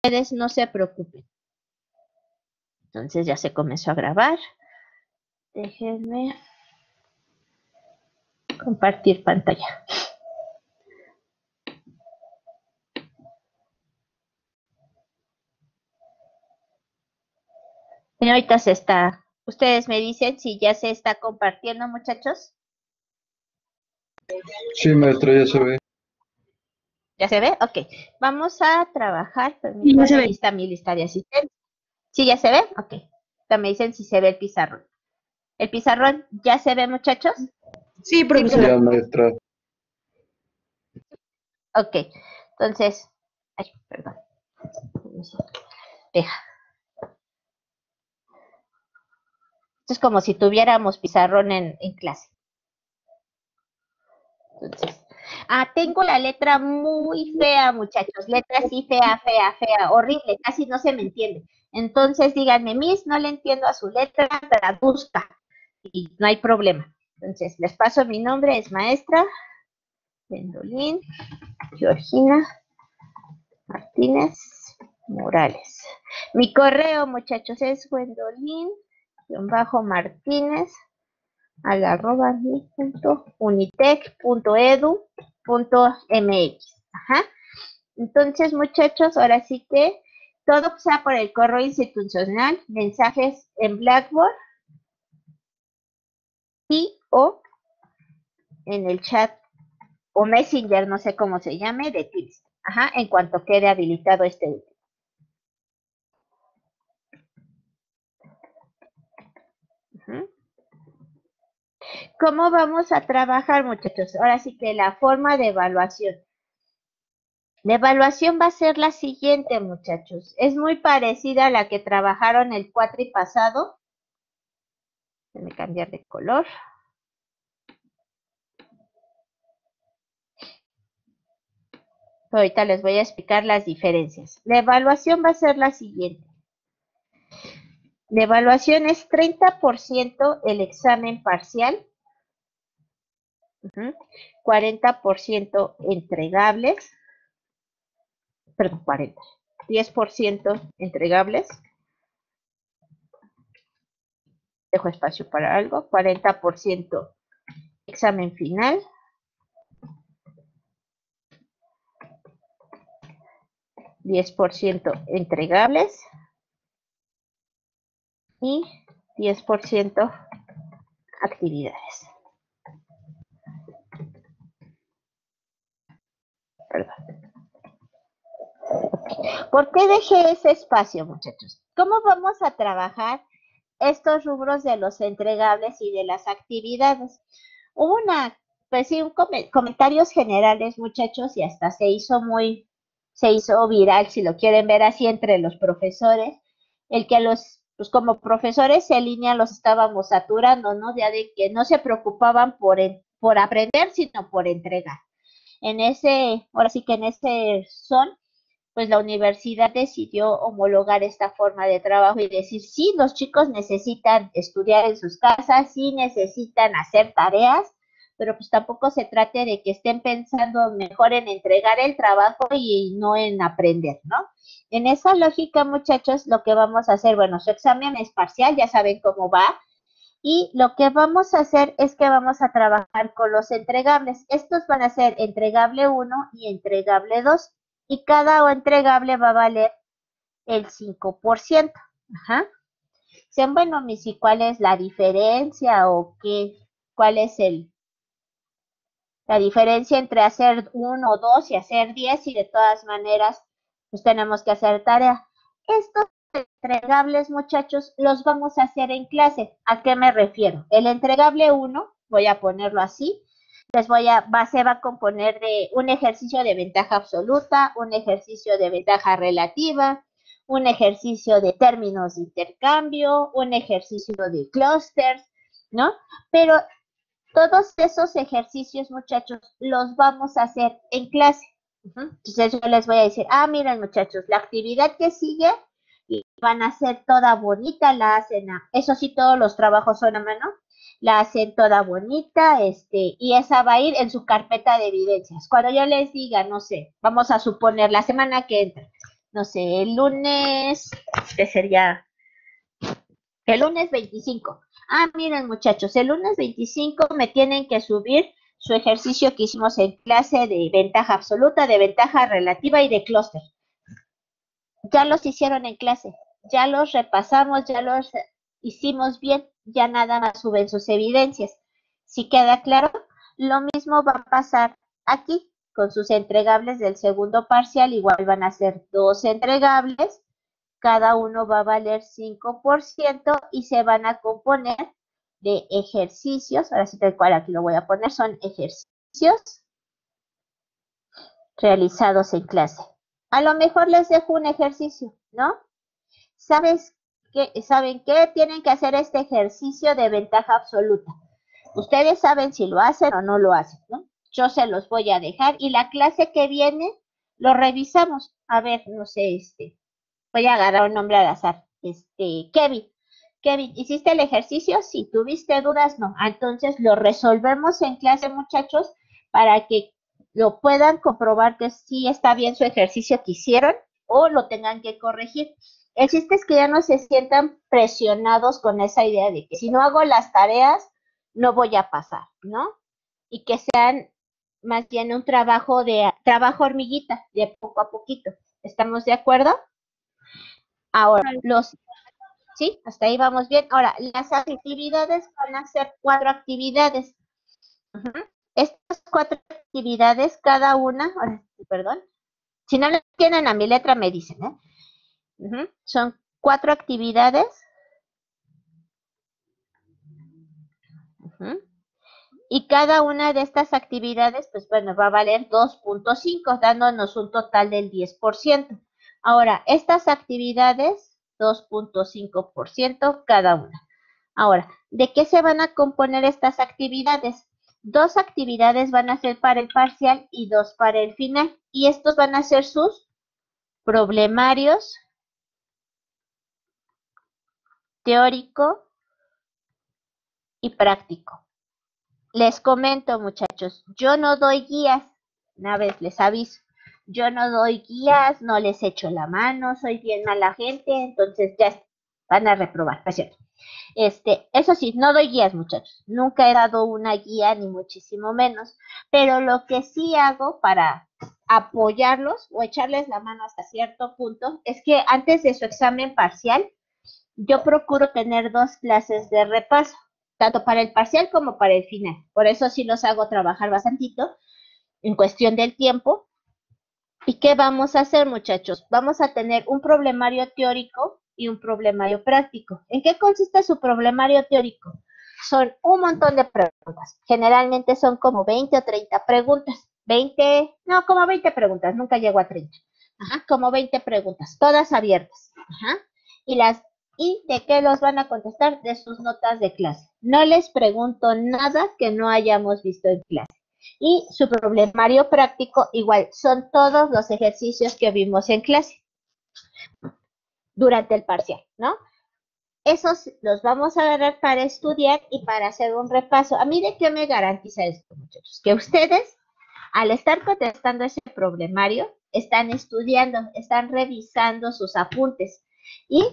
ustedes no se preocupen. Entonces ya se comenzó a grabar. Déjenme compartir pantalla. Y ahorita se está. Ustedes me dicen si ya se está compartiendo, muchachos. Sí, maestra, ya se ve. ¿Ya se ve? Ok. Vamos a trabajar. Sí, ya se Permítanme, ve. ahí está mi lista de asistentes. ¿Sí ya se ve? Ok. Ya me dicen si se ve el pizarrón. ¿El pizarrón ya se ve, muchachos? Sí, profesora. Ya, maestra. Ok. Entonces. Ay, perdón. Deja. Esto es como si tuviéramos pizarrón en clase. Entonces. Tengo la letra muy fea, muchachos. Letra así fea, fea, fea. Horrible. Casi no se me entiende. Entonces díganme, Miss, no le entiendo a su letra, traduzca. Y no hay problema. Entonces, les paso mi nombre, es maestra Gwendolyn Georgina Martínez Morales. Mi correo, muchachos, es gwendolyn_mi.unitec.edu.mx. Ajá. Entonces, muchachos, ahora sí que todo sea por el correo institucional, mensajes en Blackboard y o en el chat o Messenger, no sé cómo se llame, de Teams. Ajá, en cuanto quede habilitado este último. ¿Cómo vamos a trabajar, muchachos? Ahora sí que la forma de evaluación. La evaluación va a ser la siguiente, muchachos. Es muy parecida a la que trabajaron el cuatri pasado. Déjenme cambiar de color. Ahorita les voy a explicar las diferencias. La evaluación va a ser la siguiente. La evaluación es 30% el examen parcial, 40% entregables, perdón, 40, 10% entregables, dejo espacio para algo, 40% examen final, 10% entregables y 10% actividades. Perdón. ¿Por qué dejé ese espacio, muchachos? ¿Cómo vamos a trabajar estos rubros de los entregables y de las actividades? Hubo pues sí, comentarios generales, muchachos, y hasta se hizo viral, si lo quieren ver así, entre los profesores, el que pues como profesores en línea los estábamos saturando, ¿no? Ya de que no se preocupaban por aprender, sino por entregar. Ahora sí que en ese son, pues la universidad decidió homologar esta forma de trabajo y decir, sí, los chicos necesitan estudiar en sus casas, sí necesitan hacer tareas, pero pues tampoco se trate de que estén pensando mejor en entregar el trabajo y no en aprender, ¿no? En esa lógica, muchachos, lo que vamos a hacer, bueno, su examen es parcial, ya saben cómo va, y lo que vamos a hacer es que vamos a trabajar con los entregables. Estos van a ser entregable 1 y entregable 2. Y cada entregable va a valer el 5%. Ajá. Sean, bueno, ¿y cuál es la diferencia o cuál es la diferencia entre hacer 1 o 2 y hacer 10? Y de todas maneras, pues tenemos que hacer tarea. Estos entregables, muchachos, los vamos a hacer en clase. ¿A qué me refiero? El entregable 1, voy a ponerlo así, se va a componer de un ejercicio de ventaja absoluta, un ejercicio de ventaja relativa, un ejercicio de términos de intercambio, un ejercicio de clusters, ¿no? Pero todos esos ejercicios, muchachos, los vamos a hacer en clase. Entonces yo les voy a decir, miren, muchachos, la actividad que sigue y van a hacer toda bonita, la hacen eso sí, todos los trabajos son a mano, la hacen toda bonita, y esa va a ir en su carpeta de evidencias. Cuando yo les diga, no sé, vamos a suponer la semana que entra, no sé, el lunes, que sería el lunes 25. Ah, miren muchachos, el lunes 25 me tienen que subir su ejercicio que hicimos en clase de ventaja absoluta, de ventaja relativa y de clúster. Ya los hicieron en clase, ya los repasamos, ya los hicimos bien, ya nada más suben sus evidencias. Si queda claro, lo mismo va a pasar aquí con sus entregables del segundo parcial, igual van a ser 2 entregables, cada uno va a valer 5% y se van a componer de ejercicios, ahora sí tal cual aquí lo voy a poner, son ejercicios realizados en clase. A lo mejor les dejo un ejercicio, ¿no? ¿Saben qué? Tienen que hacer este ejercicio de ventaja absoluta. Ustedes saben si lo hacen o no lo hacen, ¿no? Yo se los voy a dejar y la clase que viene lo revisamos. A ver, no sé, voy a agarrar un nombre al azar. Kevin. Kevin, ¿hiciste el ejercicio? Si tuviste dudas, no. Entonces lo resolvemos en clase, muchachos, para que lo puedan comprobar que sí está bien su ejercicio que hicieron o lo tengan que corregir. El chiste es que ya no se sientan presionados con esa idea de que si no hago las tareas, no voy a pasar, ¿no? Y que sean más bien un trabajo hormiguita, de poco a poquito. ¿Estamos de acuerdo? Ahora, sí, hasta ahí vamos bien. Ahora, las actividades van a ser 4 actividades. Ujú. Estas 4 actividades, cada una, perdón, si no le tienen a mi letra me dicen, ¿eh? Son 4 actividades. Y cada una de estas actividades, pues bueno, va a valer 2.5, dándonos un total del 10%. Ahora, estas actividades, 2.5% cada una. Ahora, ¿de qué se van a componer estas actividades? 2 actividades van a ser para el parcial y 2 para el final. Y estos van a ser sus problemarios teórico y práctico. Les comento, muchachos, yo no doy guías, una vez les aviso, yo no doy guías, no les echo la mano, soy bien mala gente, entonces ya van a reprobar, ¿no es cierto? Eso sí, no doy guías, muchachos, nunca he dado una guía, ni muchísimo menos, pero lo que sí hago para apoyarlos o echarles la mano hasta cierto punto es que antes de su examen parcial, yo procuro tener 2 clases de repaso, tanto para el parcial como para el final. Por eso sí los hago trabajar bastantito en cuestión del tiempo. ¿Y qué vamos a hacer, muchachos? Vamos a tener un problemario teórico y un problemario práctico. ¿En qué consiste su problemario teórico? Son un montón de preguntas. Generalmente son como 20 o 30 preguntas. 20, no, como 20 preguntas, nunca llego a 30. Ajá, como 20 preguntas, todas abiertas. Ajá. Y las ¿Y de qué los van a contestar? De sus notas de clase. No les pregunto nada que no hayamos visto en clase. Y su problemario práctico, igual, son todos los ejercicios que vimos en clase durante el parcial, ¿no? Esos los vamos a agarrar para estudiar y para hacer un repaso. ¿A mí de qué me garantiza esto, muchachos? Que ustedes, al estar contestando ese problemario, están estudiando, están revisando sus apuntes y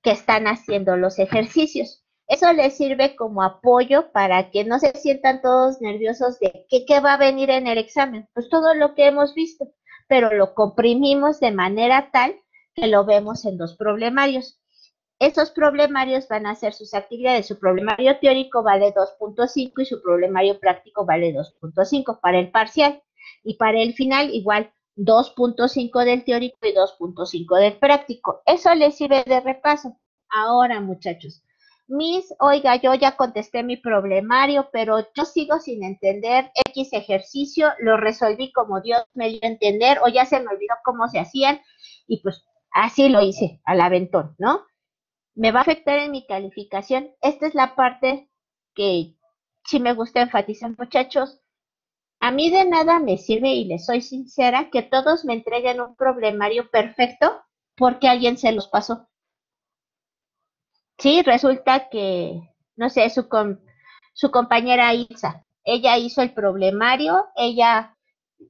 que están haciendo los ejercicios. Eso les sirve como apoyo para que no se sientan todos nerviosos de qué va a venir en el examen. Pues todo lo que hemos visto, pero lo comprimimos de manera tal que lo vemos en 2 problemarios. Estos problemarios van a ser sus actividades. Su problemario teórico vale 2.5 y su problemario práctico vale 2.5 para el parcial. Y para el final, igual 2.5 del teórico y 2.5 del práctico. Eso les sirve de repaso. Ahora, muchachos, oiga, yo ya contesté mi problemario, pero yo sigo sin entender X ejercicio, lo resolví como Dios me dio a entender, o ya se me olvidó cómo se hacían, y pues así lo hice, al aventón, ¿no? Me va a afectar en mi calificación. Esta es la parte que sí me gusta enfatizar, muchachos. A mí de nada me sirve, y les soy sincera, que todos me entreguen un problemario perfecto porque alguien se los pasó. Sí, resulta que, no sé, su compañera Isa, ella hizo el problemario, ella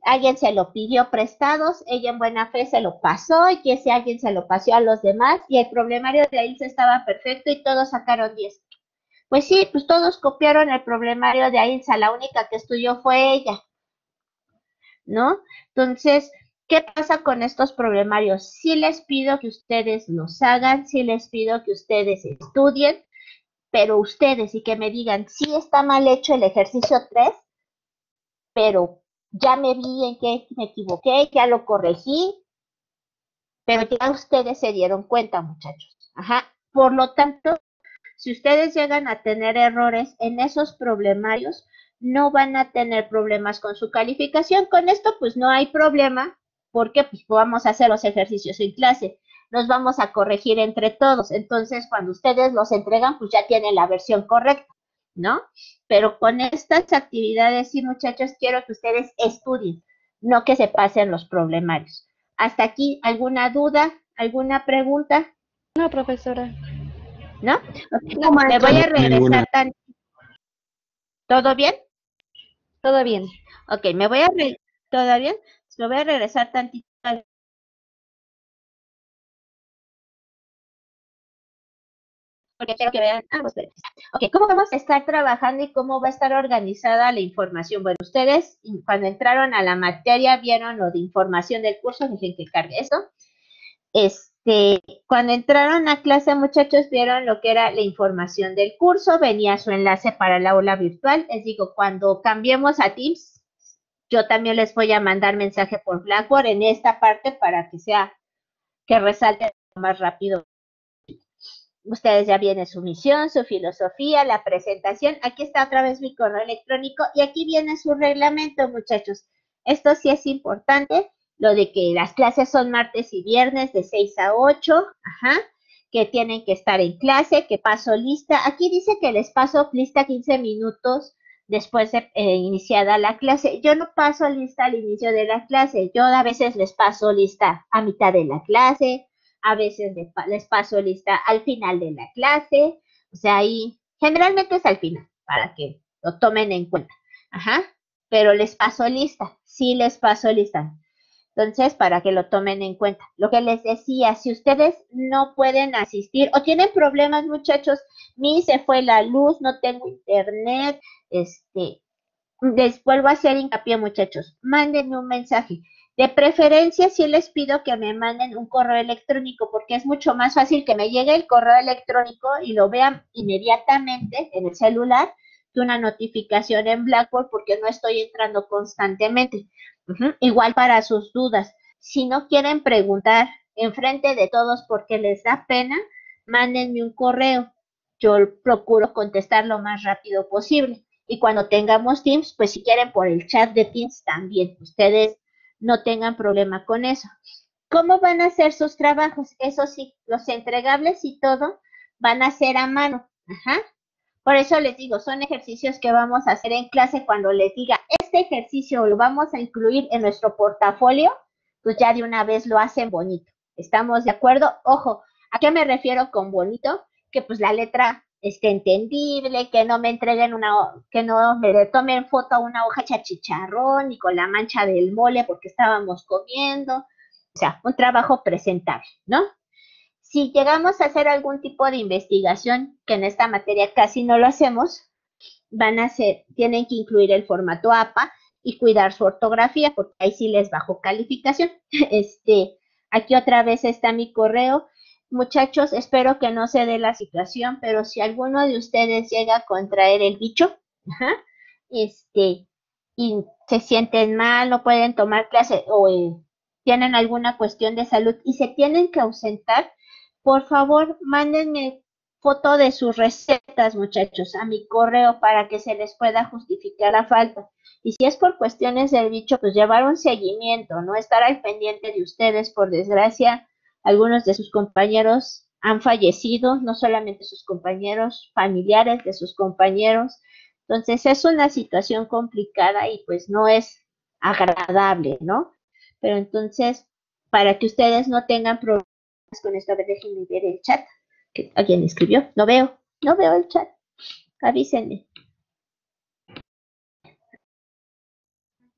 alguien se lo pidió prestados, ella en buena fe se lo pasó y que ese alguien se lo pasó a los demás y el problemario de Ailsa estaba perfecto y todos sacaron 10. Pues sí, pues todos copiaron el problemario de Ailsa, la única que estudió fue ella, ¿no? Entonces, ¿qué pasa con estos problemarios? Sí les pido que ustedes los hagan, sí les pido que ustedes estudien, pero ustedes y que me digan, sí está mal hecho el ejercicio 3, pero ya me vi en que me equivoqué, ya lo corregí, pero ya ustedes se dieron cuenta, muchachos. Ajá. Por lo tanto, si ustedes llegan a tener errores en esos problemarios, no van a tener problemas con su calificación. Con esto, pues no hay problema, porque pues vamos a hacer los ejercicios en clase. Nos vamos a corregir entre todos. Entonces, cuando ustedes los entregan, pues ya tienen la versión correcta, ¿no? Pero con estas actividades, sí, muchachos, quiero que ustedes estudien, no que se pasen los problemarios. Hasta aquí, ¿alguna duda? ¿Alguna pregunta? No, profesora. ¿No? No, Okay. Me maestra. voy No, a ninguna. regresar tan... ¿Todo bien? Todo bien. Ok, me voy a... ¿Todo bien? Me voy a regresar tantito porque quiero que vean ambos perfiles. Ok, ¿cómo vamos a estar trabajando y cómo va a estar organizada la información? Bueno, ustedes cuando entraron a la materia vieron lo de información del curso, dejen que cargue eso. Cuando entraron a clase, muchachos, vieron lo que era la información del curso, venía su enlace para el aula virtual. Les digo, cuando cambiemos a Teams, yo también les voy a mandar mensaje por Blackboard en esta parte para que sea, que resalte más rápido. Ustedes ya viene su misión, su filosofía, la presentación. Aquí está otra vez mi correo electrónico y aquí viene su reglamento, muchachos. Esto sí es importante, lo de que las clases son martes y viernes de 6 a 8, ajá, que tienen que estar en clase, que paso lista. Aquí dice que les paso lista 15 minutos después de iniciada la clase. Yo no paso lista al inicio de la clase, yo a veces les paso lista a mitad de la clase, a veces les paso lista al final de la clase, o sea, ahí generalmente es al final, para que lo tomen en cuenta. Ajá, pero les paso lista, sí les paso lista. Entonces, para que lo tomen en cuenta. Lo que les decía, si ustedes no pueden asistir o tienen problemas, muchachos, mi se fue la luz, no tengo internet, les vuelvo a hacer hincapié, muchachos, mándenme un mensaje. De preferencia, sí les pido que me manden un correo electrónico, porque es mucho más fácil que me llegue el correo electrónico y lo vean inmediatamente en el celular que una notificación en Blackboard, porque no estoy entrando constantemente. Igual para sus dudas. Si no quieren preguntar enfrente de todos porque les da pena, mándenme un correo. Yo procuro contestar lo más rápido posible. Y cuando tengamos Teams, pues si quieren por el chat de Teams también, ustedes no tengan problema con eso. ¿Cómo van a hacer sus trabajos? Eso sí, los entregables y todo van a ser a mano. Ajá. Por eso les digo, son ejercicios que vamos a hacer en clase cuando les diga, este ejercicio lo vamos a incluir en nuestro portafolio, pues ya de una vez lo hacen bonito. ¿Estamos de acuerdo? Ojo, ¿a qué me refiero con bonito? Que pues la letra esté entendible, que no me entreguen que no me tomen foto a una hoja chicharrón y con la mancha del mole porque estábamos comiendo. O sea, un trabajo presentable, ¿no? Si llegamos a hacer algún tipo de investigación, que en esta materia casi no lo hacemos, tienen que incluir el formato APA y cuidar su ortografía, porque ahí sí les bajo calificación. Aquí otra vez está mi correo. Muchachos, espero que no se dé la situación, pero si alguno de ustedes llega a contraer el bicho, ajá, y se sienten mal, no pueden tomar clase o tienen alguna cuestión de salud y se tienen que ausentar, por favor, mándenme foto de sus recetas, muchachos, a mi correo para que se les pueda justificar la falta. Y si es por cuestiones del bicho, pues llevar un seguimiento, no estar al pendiente de ustedes. Por desgracia, algunos de sus compañeros han fallecido, no solamente sus compañeros, familiares de sus compañeros. Entonces es una situación complicada y pues no es agradable, ¿no? Pero entonces, para que ustedes no tengan problemas con esto, a ver, déjenme ver el chat que alguien escribió. No veo el chat. Avísenme.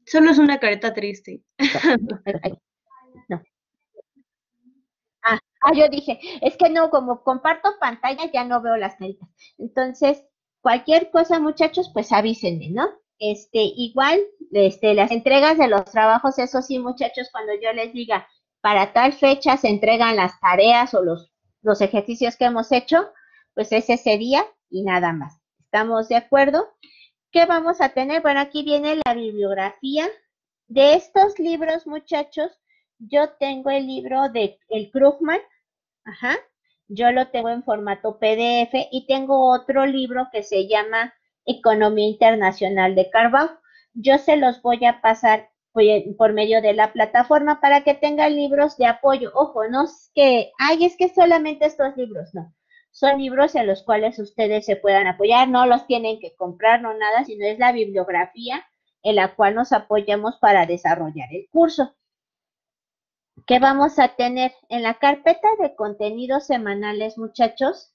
Solo es una careta triste. No. Yo dije, es que no, como comparto pantalla ya no veo las caritas. Entonces, cualquier cosa, muchachos, pues avísenme, ¿no? Igual, las entregas de los trabajos, eso sí, muchachos, cuando yo les diga, para tal fecha se entregan las tareas o los ejercicios que hemos hecho, pues es ese día y nada más. ¿Estamos de acuerdo? ¿Qué vamos a tener? Bueno, aquí viene la bibliografía de estos libros, muchachos. Yo tengo el libro de el Krugman, ajá, yo lo tengo en formato PDF y tengo otro libro que se llama Economía Internacional de Carvalho. Yo se los voy a pasar por medio de la plataforma para que tengan libros de apoyo. Ojo, no es que, es que solamente estos libros, no. Son libros en los cuales ustedes se puedan apoyar, no los tienen que comprar, no nada, sino es la bibliografía en la cual nos apoyamos para desarrollar el curso. ¿Qué vamos a tener en la carpeta de contenidos semanales, muchachos?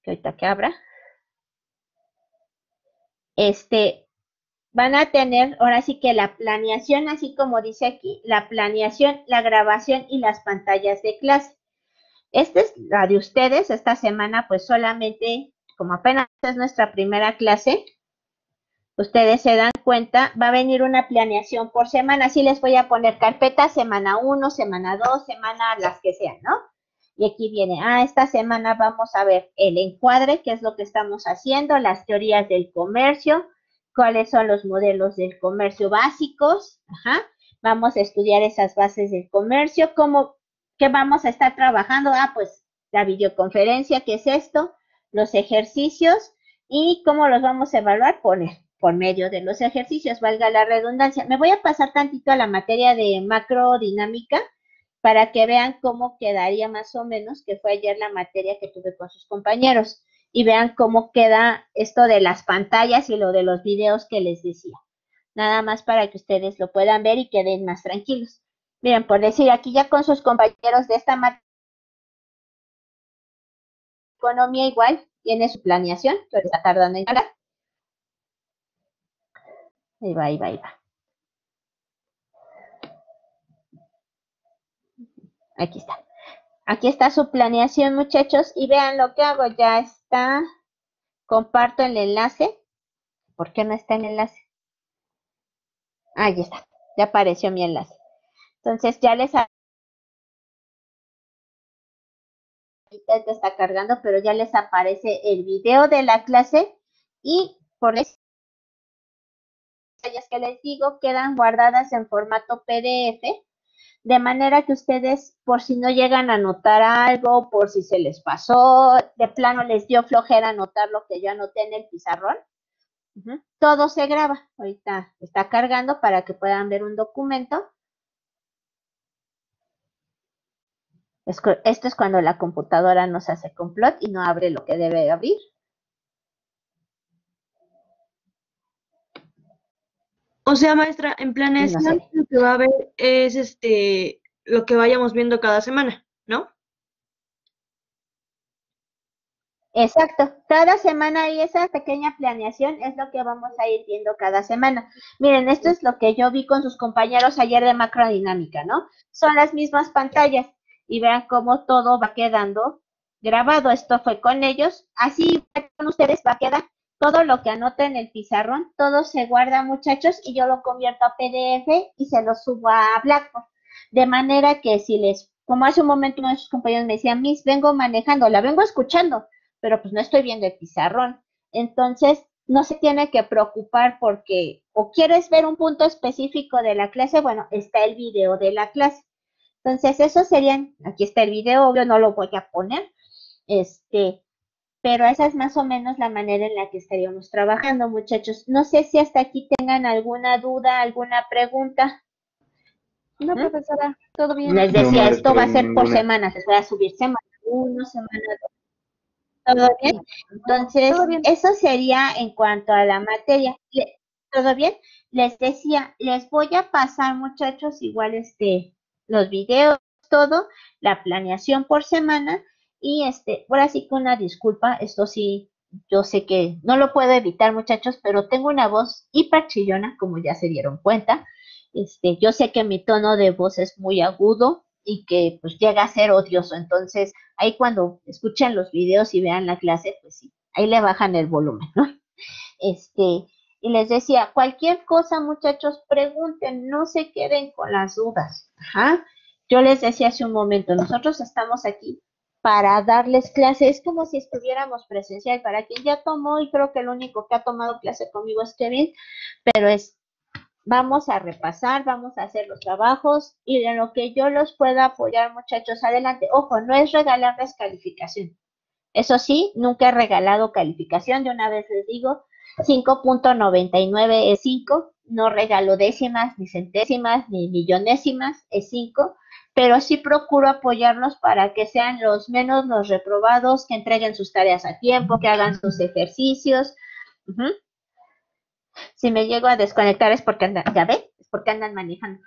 Que ahorita que abra. Van a tener ahora sí que la planeación, así como dice aquí, la planeación, la grabación y las pantallas de clase. Esta es la de ustedes, esta semana pues solamente, como apenas es nuestra primera clase, ustedes se dan cuenta, va a venir una planeación por semana, así les voy a poner carpeta semana 1, semana 2, semana las que sean, ¿no? Y aquí viene, esta semana vamos a ver el encuadre, qué es lo que estamos haciendo, las teorías del comercio, cuáles son los modelos del comercio básicos, vamos a estudiar esas bases del comercio, qué vamos a estar trabajando, pues la videoconferencia, ¿qué es esto? Los ejercicios y cómo los vamos a evaluar por medio de los ejercicios, valga la redundancia. Me voy a pasar tantito a la materia de macrodinámica para que vean cómo quedaría más o menos, que fue ayer la materia que tuve con sus compañeros, y vean cómo queda esto de las pantallas y lo de los videos que les decía. Nada más para que ustedes lo puedan ver y queden más tranquilos. Miren, por decir, aquí ya con sus compañeros de esta materia, economía igual, tiene su planeación, pero está tardando en llegar. Ahí va, ahí va, ahí va. Aquí está. Aquí está su planeación, muchachos, y vean lo que hago, ya está. Comparto el enlace. ¿Por qué no está el enlace? Ahí está, ya apareció mi enlace. Entonces ya les está cargando, pero ya les aparece el video de la clase y por eso que les digo quedan guardadas en formato PDF, de manera que ustedes, por si no llegan a anotar algo, por si se les pasó, de plano les dio flojera anotar lo que yo anoté en el pizarrón, todo se graba. Ahorita está cargando para que puedan ver un documento. Esto es cuando la computadora nos hace complot y no abre lo que debe abrir. O sea, maestra, en planeación no sé. lo que va a haber es lo que vayamos viendo cada semana, ¿no? Exacto, cada semana y esa pequeña planeación es lo que vamos a ir viendo cada semana. Miren, esto es lo que yo vi con sus compañeros ayer de macrodinámica, ¿no? Son las mismas pantallas y vean cómo todo va quedando grabado. Esto fue con ellos, así con ustedes va a quedar todo lo que anoten en el pizarrón, todo se guarda, muchachos, y yo lo convierto a PDF y se lo subo a Blackboard. De manera que si como hace un momento uno de sus compañeros me decía, Miss, vengo manejando, la vengo escuchando, pero pues no estoy viendo el pizarrón. Entonces, no se tiene que preocupar porque o quieres ver un punto específico de la clase, bueno, está el video de la clase. Entonces, eso serían, aquí está el video, obvio no lo voy a poner, pero esa es más o menos la manera en la que estaríamos trabajando, muchachos. No sé si hasta aquí tengan alguna duda, alguna pregunta. No, profesora, todo bien. Les decía, No, esto va a ser por ninguna. semanas, se va a subir semana 1, semana 2. ¿Todo bien? Entonces, Todo bien. eso sería en cuanto a la materia. ¿Todo bien? Les decía, les voy a pasar, muchachos, igual los videos, todo, la planeación por semana y ahora sí que una disculpa, esto sí, yo sé que no lo puedo evitar, muchachos, pero tengo una voz hiper chillona, como ya se dieron cuenta. Yo sé que mi tono de voz es muy agudo y que pues llega a ser odioso. Entonces, ahí cuando escuchen los videos y vean la clase, pues sí, ahí le bajan el volumen, ¿no? Y les decía, cualquier cosa, muchachos, pregunten, no se queden con las dudas. Ajá. Yo les decía hace un momento, nosotros estamos aquí para darles clases, es como si estuviéramos presencial. Para quien ya tomó, y creo que el único que ha tomado clase conmigo es Kevin, pero vamos a repasar, vamos a hacer los trabajos y en lo que yo los pueda apoyar, muchachos, adelante. Ojo, no es regalarles calificación. Eso sí, nunca he regalado calificación, de una vez les digo, 5.99 es 5, no regalo décimas, ni centésimas, ni millonésimas, es 5, pero sí procuro apoyarlos para que sean los menos los reprobados, que entreguen sus tareas a tiempo, que hagan sus ejercicios. Si me llego a desconectar es porque andan, ya ven, es porque andan manejando.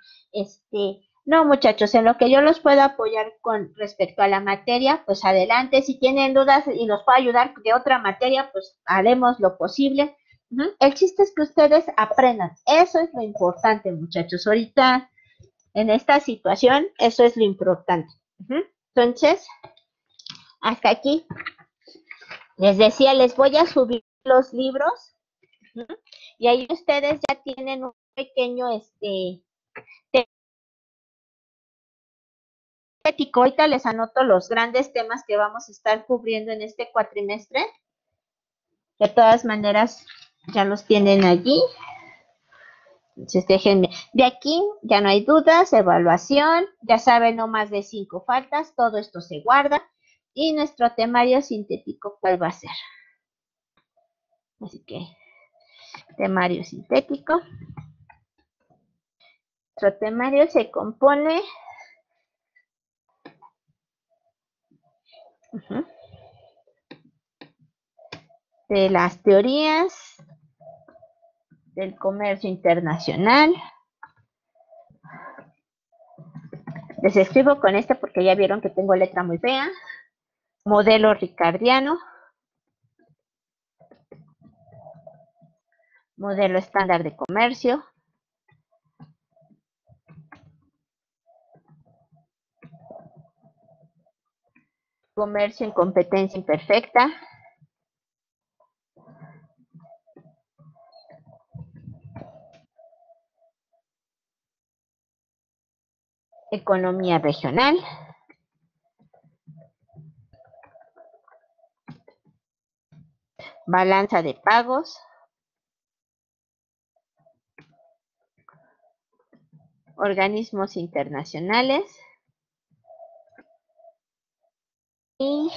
No, muchachos, en lo que yo los pueda apoyar con respecto a la materia, pues adelante. Si tienen dudas y los puedo ayudar de otra materia, pues haremos lo posible. El chiste es que ustedes aprendan. Eso es lo importante, muchachos. Ahorita, en esta situación, eso es lo importante. Entonces, hasta aquí. Les decía, les voy a subir los libros. Y ahí ustedes ya tienen un pequeño temático. Ahorita les anoto los grandes temas que vamos a estar cubriendo en este cuatrimestre. De todas maneras, ya los tienen allí. Entonces, déjenme. De aquí ya no hay dudas, evaluación, ya saben, no más de 5 faltas, todo esto se guarda. Y nuestro temario sintético, ¿cuál va a ser? Así que, temario sintético. Nuestro temario se compone de las teorías del comercio internacional. Les escribo con este porque ya vieron que tengo letra muy fea. Modelo ricardiano. Modelo estándar de comercio. Comercio en competencia imperfecta. Economía regional. Balanza de pagos. Organismos internacionales. Y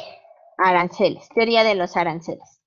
aranceles, teoría de los aranceles.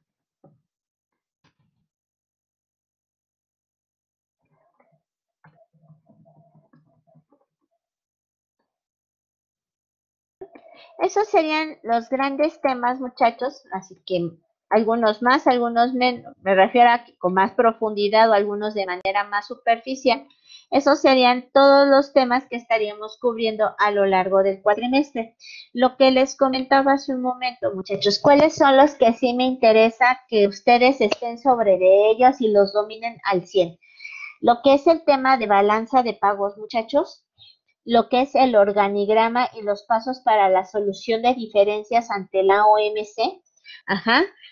Esos serían los grandes temas, muchachos, así que algunos más, algunos menos, me refiero a que con más profundidad o algunos de manera más superficial. Esos serían todos los temas que estaríamos cubriendo a lo largo del cuatrimestre. Lo que les comentaba hace un momento, muchachos, ¿cuáles son los que sí me interesa que ustedes estén sobre de ellos y los dominen al 100? Lo que es el tema de balanza de pagos, muchachos, lo que es el organigrama y los pasos para la solución de diferencias ante la OMC,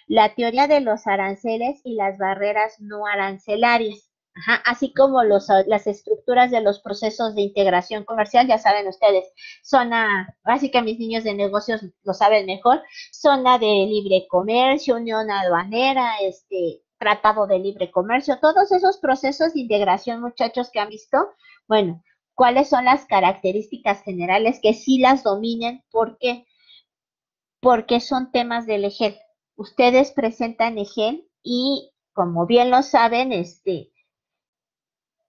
la teoría de los aranceles y las barreras no arancelarias, así como las estructuras de los procesos de integración comercial. Ya saben ustedes, así que mis niños de negocios lo saben mejor, zona de libre comercio, unión aduanera, tratado de libre comercio, todos esos procesos de integración, muchachos, que han visto. Bueno, ¿cuáles son las características generales que sí las dominen? ¿Por qué? Porque son temas del EGEL. Ustedes presentan EGEL y, como bien lo saben,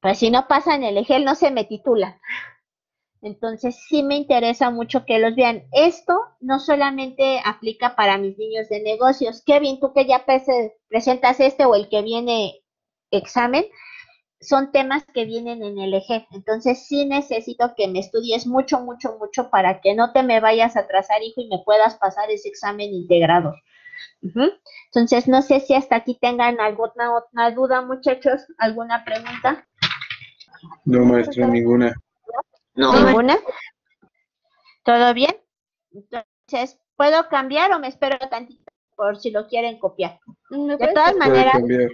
pues si no pasan el EGEL no se me titulan. Entonces sí me interesa mucho que los vean. Esto no solamente aplica para mis niños de negocios. Kevin, tú que ya presentas o el que viene examen, son temas que vienen en el eje. Entonces sí necesito que me estudies mucho, mucho, mucho para que no te me vayas a atrasar, hijo, y me puedas pasar ese examen integrador. Ujú. Entonces, no sé si hasta aquí tengan alguna otra duda, muchachos, alguna pregunta. No, maestra, ninguna. No, ¿Ninguna? ¿Todo bien? Entonces, ¿puedo cambiar o me espero tantito por si lo quieren copiar? ¿Me De puedes todas Puede maneras, cambiar.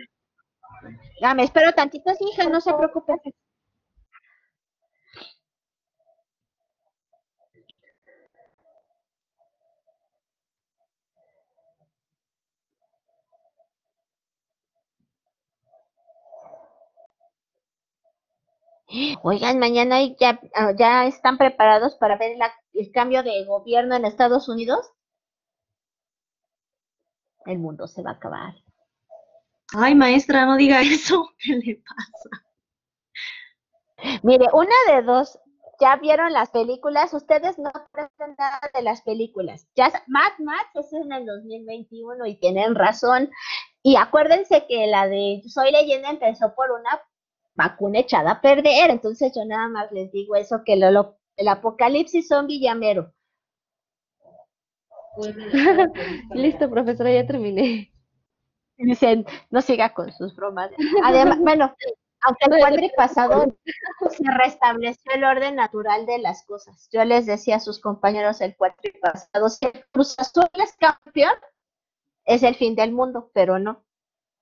me espero tantito, sí, hija, no se preocupe. Oigan, mañana ya están preparados para ver el cambio de gobierno en Estados Unidos. El mundo se va a acabar. ay, maestra, no diga eso. ¿Qué le pasa? Mire, una de dos, ya vieron las películas, ustedes no aprenden nada de las películas. Mad Max es en el 2021 y tienen razón. Y acuérdense que la de Soy Leyenda empezó por una vacuna echada a perder. Entonces yo nada más les digo eso, que el apocalipsis zombie llamero. Listo, profesora, ya terminé. Dicen, no siga con sus bromas. Además, bueno, aunque el cuatri pasado se restableció el orden natural de las cosas. Yo les decía a sus compañeros el cuatri pasado, si el Cruz Azul es campeón, es el fin del mundo, pero no.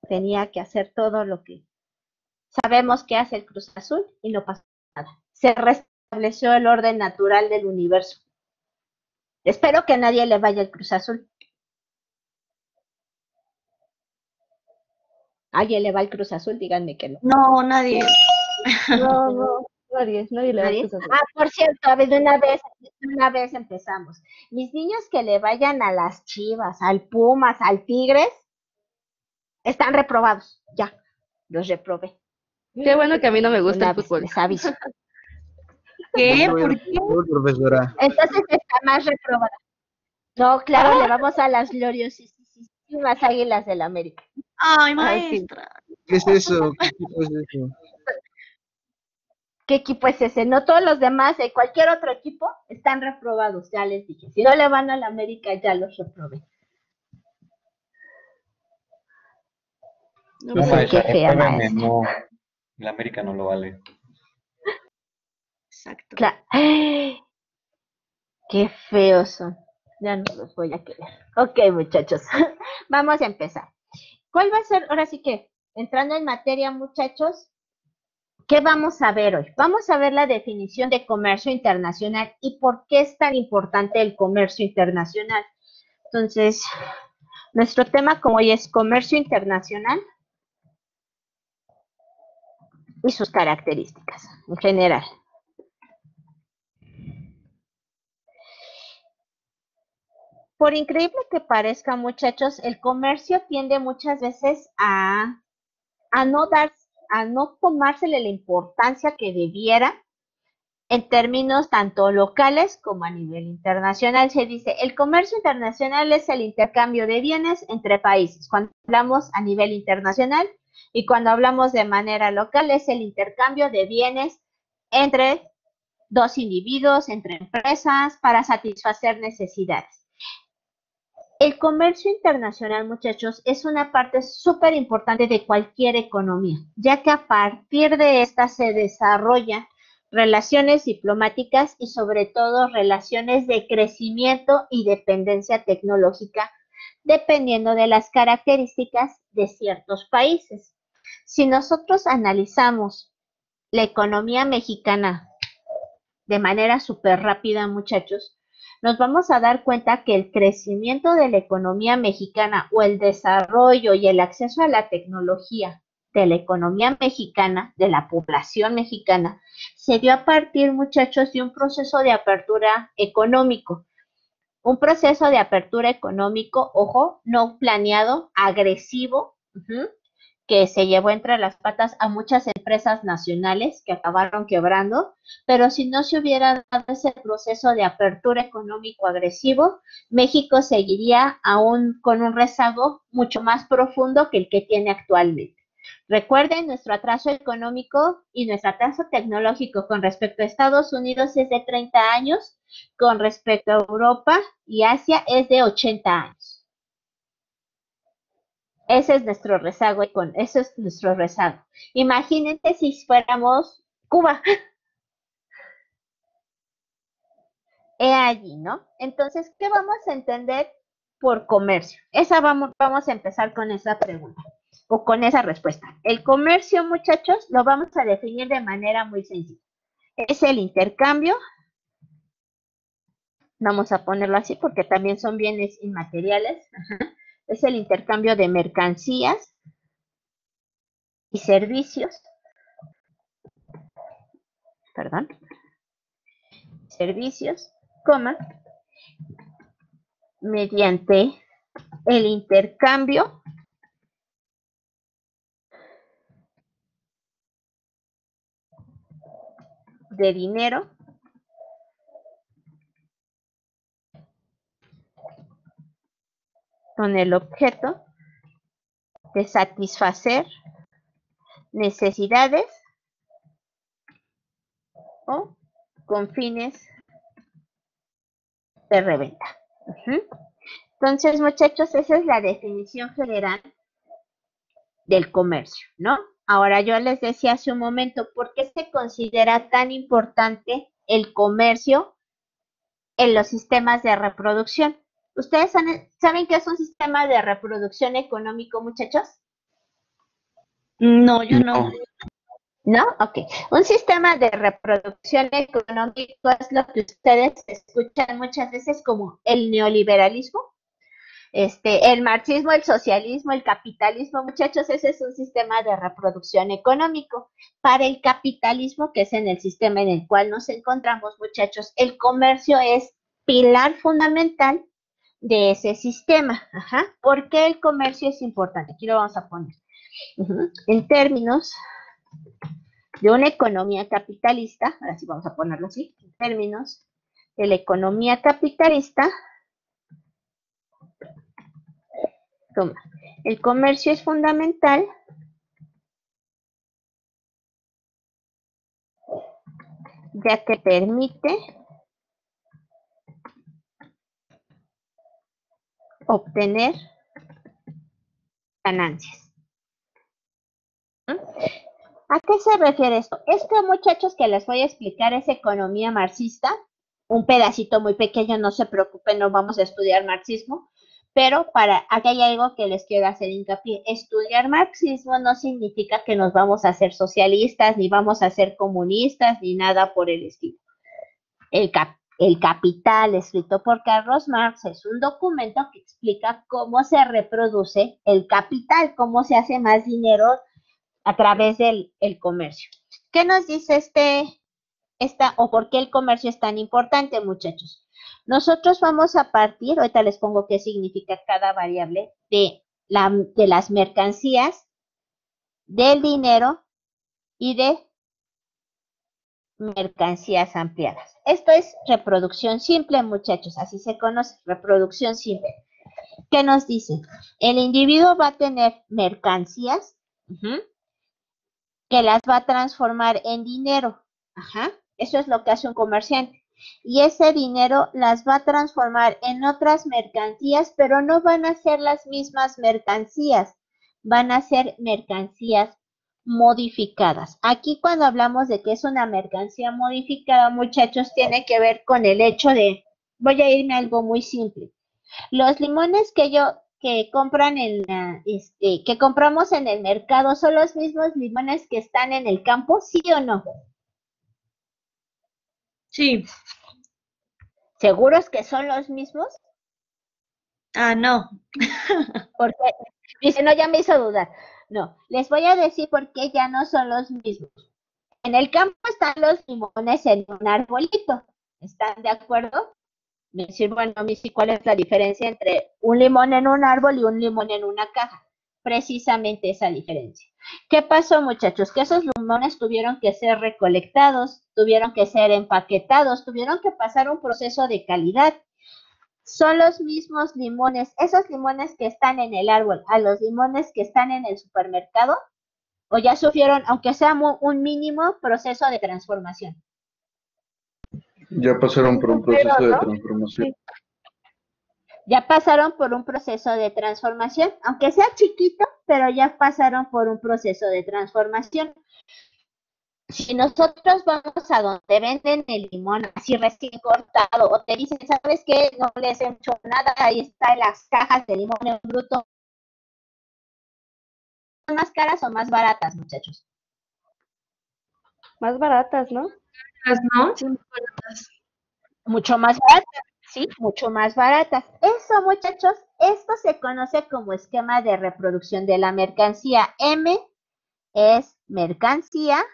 Tenía que hacer todo lo que sabemos que hace el Cruz Azul y no pasó nada. Se restableció el orden natural del universo. Espero que a nadie le vaya el Cruz Azul. ¿Alguien le va el Cruz Azul? Díganme que no. No, nadie. No, nadie le va a ¿Nadie? acusar. Por cierto, a ver, de una vez empezamos. Mis niños que le vayan a las Chivas, al Pumas, al Tigres, están reprobados. Ya, los reprobé. Qué bueno que a mí no me gusta Una el vez, fútbol. les aviso. ¿Qué? No, ¿Por qué? no, profesora. Entonces está más reprobada. No, claro, le vamos a las gloriosísimas Águilas del América. Ay, Ah, sí. maestra. ¿Qué es eso? ¿Qué tipo es eso? ¿Qué equipo es ese? No todos los demás, de cualquier otro equipo, están reprobados, ya les dije. Si no le van a la América, ya los reprobé. No, No, Dice, maestra, qué fea repruébeme, maestra. no. La América no lo vale. Exacto. Claro. Qué feos son. Ya no los voy a querer. Ok, muchachos. Vamos a empezar. ¿Cuál va a ser, ahora sí que, entrando en materia, muchachos, qué vamos a ver hoy? Vamos a ver la definición de comercio internacional y por qué es tan importante el comercio internacional. Entonces, nuestro tema como hoy es comercio internacional y sus características en general. Por increíble que parezca, muchachos, el comercio tiende muchas veces a no tomársele la importancia que debiera en términos tanto locales como a nivel internacional. Se dice, el comercio internacional es el intercambio de bienes entre países. Cuando hablamos a nivel internacional y cuando hablamos de manera local es el intercambio de bienes entre dos individuos, entre empresas, para satisfacer necesidades. El comercio internacional, muchachos, es una parte súper importante de cualquier economía, ya que a partir de esta se desarrollan relaciones diplomáticas y sobre todo relaciones de crecimiento y dependencia tecnológica, dependiendo de las características de ciertos países. Si nosotros analizamos la economía mexicana de manera súper rápida, muchachos, nos vamos a dar cuenta que el crecimiento de la economía mexicana o el desarrollo y el acceso a la tecnología de la economía mexicana, de la población mexicana, se dio a partir, muchachos, de un proceso de apertura económico. Un proceso de apertura económico, ojo, no planeado, agresivo, que se llevó entre las patas a muchas empresas nacionales que acabaron quebrando, pero si no se hubiera dado ese proceso de apertura económico agresivo, México seguiría aún con un rezago mucho más profundo que el que tiene actualmente. Recuerden, nuestro atraso económico y nuestro atraso tecnológico con respecto a Estados Unidos es de 30 años, con respecto a Europa y Asia es de 80 años. Ese es nuestro rezago, eso es nuestro rezago. Imagínense si fuéramos Cuba. He allí, ¿no? Entonces, ¿qué vamos a entender por comercio? Vamos a empezar con esa pregunta o con esa respuesta. El comercio, muchachos, lo vamos a definir de manera muy sencilla. Es el intercambio, vamos a ponerlo así porque también son bienes inmateriales. Es el intercambio de mercancías y servicios, coma, mediante el intercambio de dinero con el objeto de satisfacer necesidades o con fines de reventa. Entonces, muchachos, esa es la definición general del comercio, ¿no? Ahora, yo les decía hace un momento, ¿por qué se considera tan importante el comercio en los sistemas de reproducción? ¿Ustedes saben qué es un sistema de reproducción económico, muchachos? No, yo no. ¿No? Ok. Un sistema de reproducción económico es lo que ustedes escuchan muchas veces como el neoliberalismo. El marxismo, el socialismo, el capitalismo, muchachos, ese es un sistema de reproducción económico. Para el capitalismo, que es en el sistema en el cual nos encontramos, muchachos, el comercio es pilar fundamental de ese sistema. ¿Por qué el comercio es importante? Aquí lo vamos a poner. En términos de una economía capitalista, ahora sí vamos a ponerlo así, en términos de la economía capitalista, el comercio es fundamental ya que permite obtener ganancias. ¿A qué se refiere esto? Esto, muchachos, que les voy a explicar es economía marxista, un pedacito muy pequeño, no se preocupen, no vamos a estudiar marxismo, pero aquí hay algo que les quiero hacer hincapié. Estudiar marxismo no significa que nos vamos a ser socialistas, ni vamos a ser comunistas, ni nada por el estilo. El Capital, escrito por Carlos Marx, es un documento que explica cómo se reproduce el capital, cómo se hace más dinero a través del comercio. ¿Qué nos dice o por qué el comercio es tan importante, muchachos? Nosotros vamos a partir, ahorita les pongo qué significa cada variable, de las mercancías, del dinero y de mercancías ampliadas. Esto es reproducción simple, muchachos, así se conoce, reproducción simple. ¿Qué nos dice? El individuo va a tener mercancías que las va a transformar en dinero. Eso es lo que hace un comerciante. Y ese dinero las va a transformar en otras mercancías, pero no van a ser las mismas mercancías, van a ser mercancías modificadas. Aquí cuando hablamos de que es una mercancía modificada, muchachos, tiene que ver con el hecho de, voy a irme a algo muy simple. Los limones que compramos en el mercado, ¿son los mismos limones que están en el campo, sí o no? Sí. ¿Seguros que son los mismos? No. Porque dice, no, ya me hizo dudar. No, les voy a decir por qué ya no son los mismos. En el campo están los limones en un arbolito. ¿Están de acuerdo? Decir, bueno, Missy, ¿cuál es la diferencia entre un limón en un árbol y un limón en una caja? Precisamente esa diferencia. ¿Qué pasó, muchachos? Que esos limones tuvieron que ser recolectados, tuvieron que ser empaquetados, tuvieron que pasar un proceso de calidad. Son los mismos limones, esos limones que están en el árbol, a los limones que están en el supermercado, o ya sufrieron, aunque sea un mínimo proceso de transformación. Ya pasaron por un proceso de transformación. Ya pasaron por un proceso de transformación, aunque sea chiquito, pero ya pasaron por un proceso de transformación. Si nosotros vamos a donde venden el limón así recién cortado, o te dicen, ¿sabes qué? No les he hecho nada, ahí están las cajas de limón en bruto. ¿Son más caras o más baratas, muchachos? Más baratas, ¿no? ¿No? Mucho más baratas, sí, mucho más baratas. Eso, muchachos, esto se conoce como esquema de reproducción de la mercancía. M es mercancía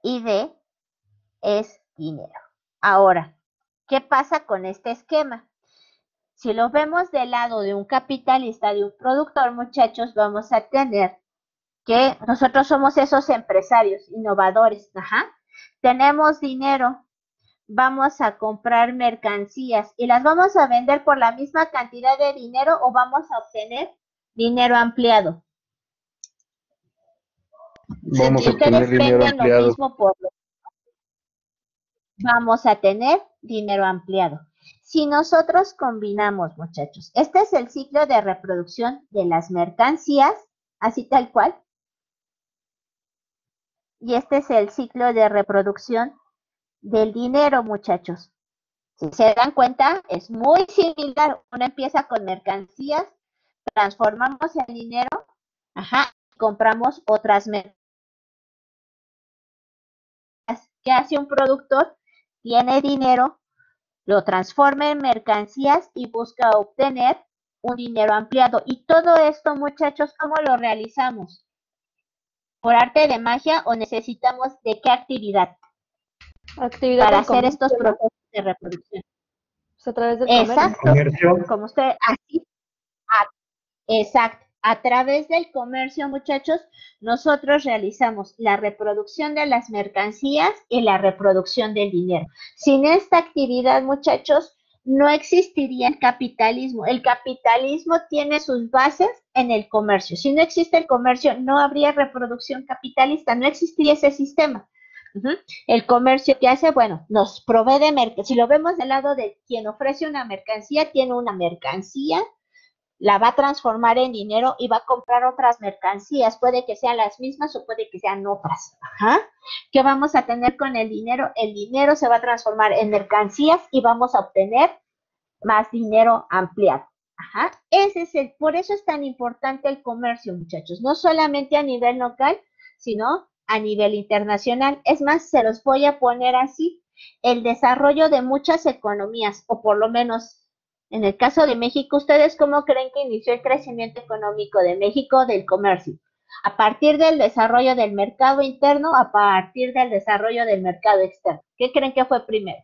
y D es dinero. Ahora, ¿qué pasa con este esquema? Si lo vemos del lado de un capitalista, de un productor, muchachos, vamos a tener que nosotros somos esos empresarios innovadores. Ajá. Tenemos dinero, vamos a comprar mercancías y las vamos a vender por la misma cantidad de dinero o vamos a obtener dinero ampliado. Vamos a obtener dinero ampliado. Vamos a tener dinero ampliado. Si nosotros combinamos, muchachos, este es el ciclo de reproducción de las mercancías, así tal cual, y este es el ciclo de reproducción del dinero, muchachos. Si se dan cuenta, es muy similar. Uno empieza con mercancías, transformamos el dinero, compramos otras mercancías. ¿Qué hace un productor? Tiene dinero, lo transforma en mercancías y busca obtener un dinero ampliado. Y todo esto, muchachos, ¿cómo lo realizamos? ¿Por arte de magia o necesitamos de qué actividad? Actividad Para del hacer comercio, estos ¿no? procesos de reproducción. Pues a través del Exacto. Comercio. Como usted, así, exacto. A través del comercio, muchachos, nosotros realizamos la reproducción de las mercancías y la reproducción del dinero. Sin esta actividad, muchachos, no existiría el capitalismo. El capitalismo tiene sus bases en el comercio. Si no existe el comercio, no habría reproducción capitalista, no existiría ese sistema. El comercio que hace, bueno, nos provee de mercancía. Si lo vemos del lado de quien ofrece una mercancía, tiene una mercancía, la va a transformar en dinero y va a comprar otras mercancías. Puede que sean las mismas o puede que sean otras. ¿Qué vamos a tener con el dinero? El dinero se va a transformar en mercancías y vamos a obtener más dinero ampliado. Por eso es tan importante el comercio, muchachos. No solamente a nivel local, sino a nivel internacional. Es más, se los voy a poner así. El desarrollo de muchas economías, o por lo menos en el caso de México, ¿ustedes cómo creen que inició el crecimiento económico de México del comercio? ¿A partir del desarrollo del mercado interno o a partir del desarrollo del mercado externo? ¿Qué creen que fue primero?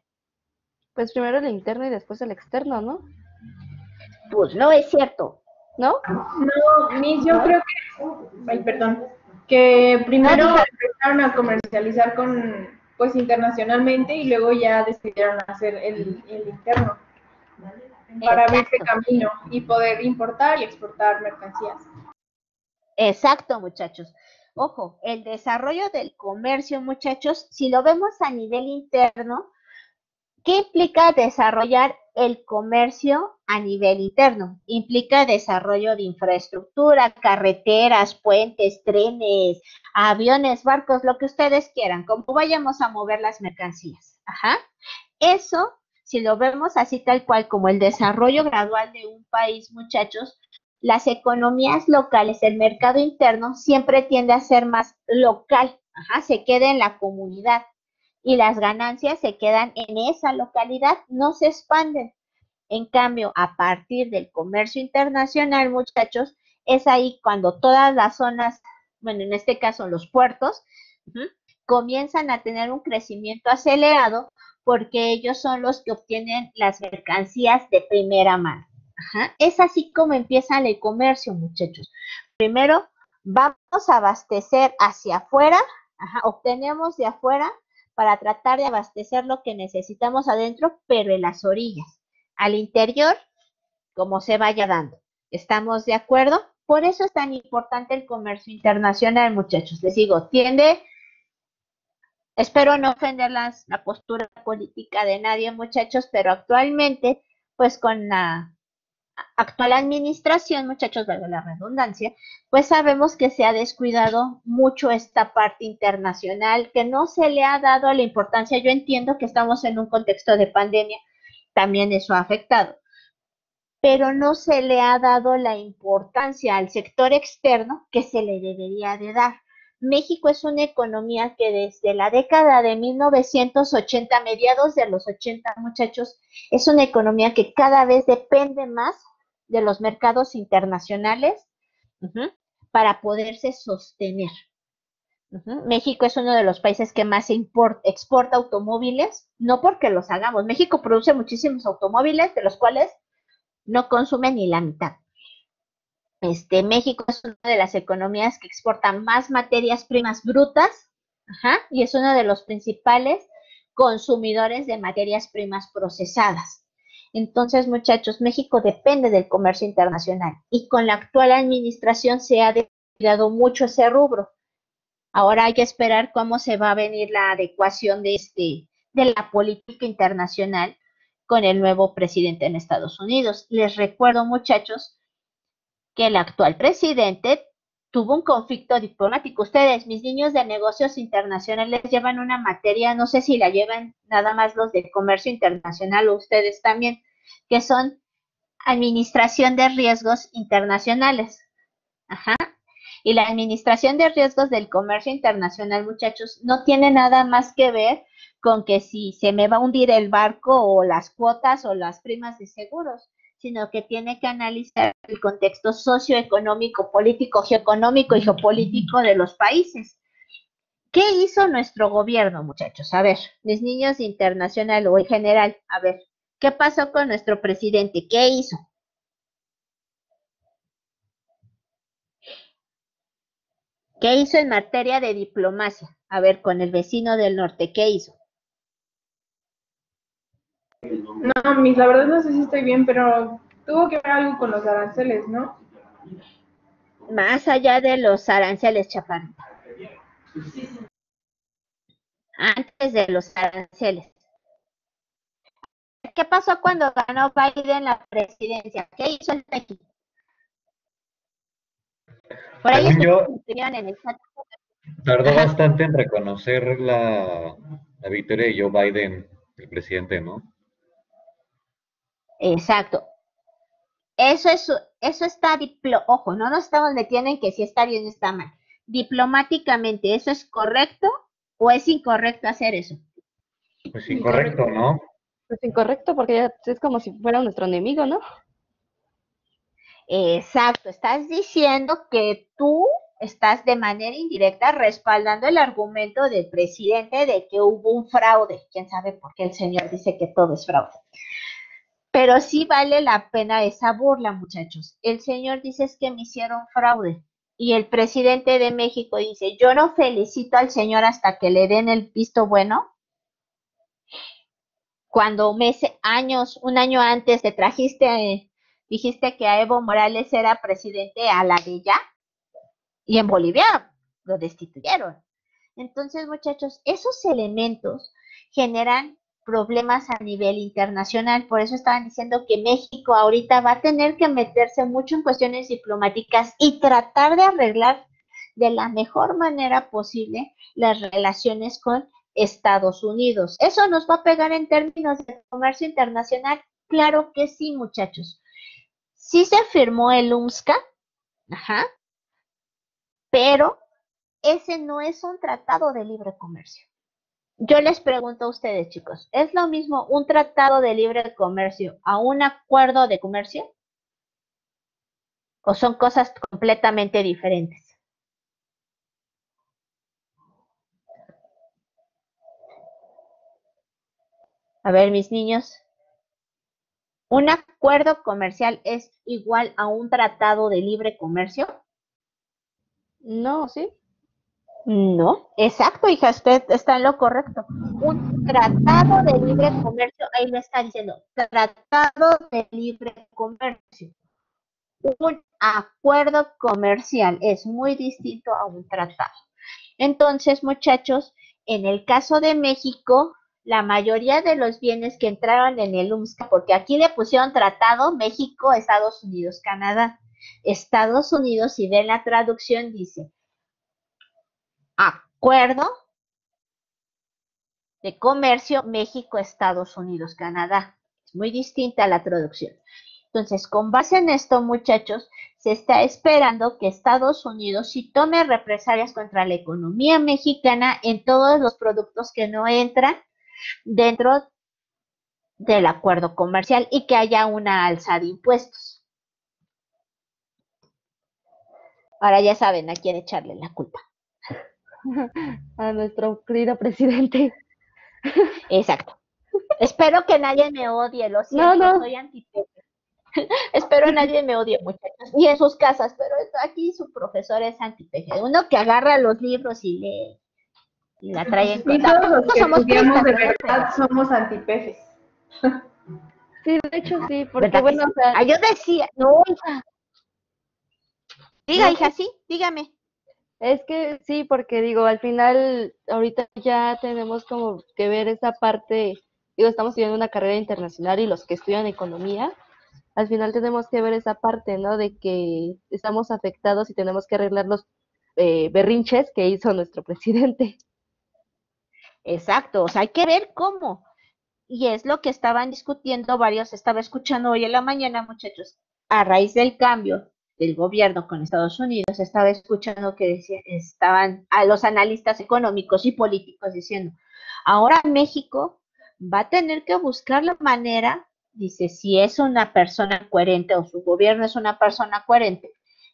Pues primero el interno y después el externo, ¿no? Pues no es cierto. ¿No? No, Miss, yo creo que primero empezaron a comercializar pues internacionalmente y luego ya decidieron hacer el interno para abrirse camino y poder importar y exportar mercancías. Exacto, muchachos. Ojo, el desarrollo del comercio, muchachos, si lo vemos a nivel interno, ¿qué implica desarrollar el comercio a nivel interno? Implica desarrollo de infraestructura, carreteras, puentes, trenes, aviones, barcos, lo que ustedes quieran, como vayamos a mover las mercancías. Eso, si lo vemos así tal cual como el desarrollo gradual de un país, muchachos, las economías locales, el mercado interno siempre tiende a ser más local, se queda en la comunidad y las ganancias se quedan en esa localidad, no se expanden. En cambio, a partir del comercio internacional, muchachos, es ahí cuando todas las zonas, bueno, en este caso los puertos, comienzan a tener un crecimiento acelerado porque ellos son los que obtienen las mercancías de primera mano. Es así como empieza el comercio, muchachos. Primero, vamos a abastecer hacia afuera, obtenemos de afuera para tratar de abastecer lo que necesitamos adentro, pero en las orillas. Al interior, como se vaya dando. ¿Estamos de acuerdo? Por eso es tan importante el comercio internacional, muchachos. Les digo, tiende Espero no ofender la postura política de nadie, muchachos, pero actualmente, pues con la actual administración, muchachos, valga la redundancia, pues sabemos que se ha descuidado mucho esta parte internacional, que no se le ha dado la importancia. Yo entiendo que estamos en un contexto de pandemia, también eso ha afectado, pero no se le ha dado la importancia al sector externo que se le debería de dar. México es una economía que desde la década de 1980, mediados de los 80, muchachos, es una economía que cada vez depende más de los mercados internacionales para poderse sostener. México es uno de los países que más exporta automóviles, no porque los hagamos. México produce muchísimos automóviles, de los cuales no consume ni la mitad. México es una de las economías que exporta más materias primas brutas, y es uno de los principales consumidores de materias primas procesadas. Entonces, muchachos, México depende del comercio internacional y con la actual administración se ha descuidado mucho ese rubro. Ahora hay que esperar cómo se va a venir la adecuación de la política internacional con el nuevo presidente en Estados Unidos. Les recuerdo, muchachos, que el actual presidente tuvo un conflicto diplomático. Ustedes, mis niños de negocios internacionales, llevan una materia, no sé si la llevan nada más los de comercio internacional o ustedes también, que son administración de riesgos internacionales. Y la administración de riesgos del comercio internacional, muchachos, no tiene nada más que ver con que si se me va a hundir el barco o las cuotas o las primas de seguros, sino que tiene que analizar el contexto socioeconómico, político, geoeconómico y geopolítico de los países. ¿Qué hizo nuestro gobierno, muchachos? A ver, mis niños internacional o en general, a ver, ¿qué pasó con nuestro presidente? ¿Qué hizo? ¿Qué hizo en materia de diplomacia? A ver, con el vecino del norte, ¿qué hizo? No, Miss, la verdad no sé si estoy bien, pero tuvo que ver algo con los aranceles, ¿no? Más allá de los aranceles, Chaparrita. Antes de los aranceles. ¿Qué pasó cuando ganó Biden la presidencia? ¿Qué hizo el México? Por ahí Según yo, escribieron en el chat. tardó bastante en reconocer la victoria de Joe Biden, el presidente, ¿no? Exacto. Eso está ojo, no nos estamos metiendo en que si está bien o está mal. Diplomáticamente, ¿eso es correcto o es incorrecto hacer eso? Pues incorrecto, ¿no? Pues incorrecto, porque ya es como si fuera nuestro enemigo, ¿no? Exacto, estás diciendo que tú estás de manera indirecta respaldando el argumento del presidente de que hubo un fraude. ¿Quién sabe por qué el señor dice que todo es fraude? Pero sí vale la pena esa burla, muchachos. El señor dice es que me hicieron fraude. Y el presidente de México dice, yo no felicito al señor hasta que le den el visto bueno. Cuando un año antes te dijiste que a Evo Morales era presidente a la de ya, y en Bolivia lo destituyeron. Entonces, muchachos, esos elementos generan problemas a nivel internacional. Por eso estaban diciendo que México ahorita va a tener que meterse mucho en cuestiones diplomáticas y tratar de arreglar de la mejor manera posible las relaciones con Estados Unidos. ¿Eso nos va a pegar en términos de comercio internacional? Claro que sí, muchachos. Sí se firmó el UNSCA, pero ese no es un tratado de libre comercio. Yo les pregunto a ustedes, chicos, ¿es lo mismo un tratado de libre comercio a un acuerdo de comercio? ¿O son cosas completamente diferentes? A ver, mis niños, ¿un acuerdo comercial es igual a un tratado de libre comercio? No, ¿sí? No, exacto, hija, usted está en lo correcto. Un tratado de libre comercio, ahí lo está diciendo, tratado de libre comercio. Un acuerdo comercial es muy distinto a un tratado. Entonces, muchachos, en el caso de México, la mayoría de los bienes que entraron en el UMSCA, porque aquí le pusieron tratado México, Estados Unidos, Canadá. Estados Unidos, si ven la traducción, dice Acuerdo de Comercio México, Estados Unidos, Canadá. Es muy distinta la traducción. Entonces, con base en esto, muchachos, se está esperando que Estados Unidos sí tome represalias contra la economía mexicana en todos los productos que no entran dentro del acuerdo comercial y que haya una alza de impuestos. Ahora ya saben a quién echarle la culpa. A nuestro querido presidente. Exacto. Espero que nadie me odie, lo siento, No. soy antipepe. Espero nadie me odie, muchachos, ni en sus casas, pero aquí su profesor es antipeje. Uno que agarra los libros y lee y la trae en Y todos los que estudiamos de verdad somos antipefes. Sí, de hecho sí, porque ¿verdad bueno, sí? o sea, Yo decía, no, hija. Diga, hija, sí, dígame. es que sí, porque digo, al final, ahorita ya tenemos como que ver esa parte, digo, estamos estudiando una carrera internacional y los que estudian economía, al final tenemos que ver esa parte, ¿no? De que estamos afectados y tenemos que arreglar los berrinches que hizo nuestro presidente. Exacto, o sea, hay que ver cómo. Y es lo que estaban discutiendo varios, estaba escuchando hoy en la mañana, muchachos, a raíz del cambio del gobierno con Estados Unidos, estaba escuchando que estaban a los analistas económicos y políticos diciendo, ahora México va a tener que buscar la manera, dice, si es una persona coherente o su gobierno es una persona coherente,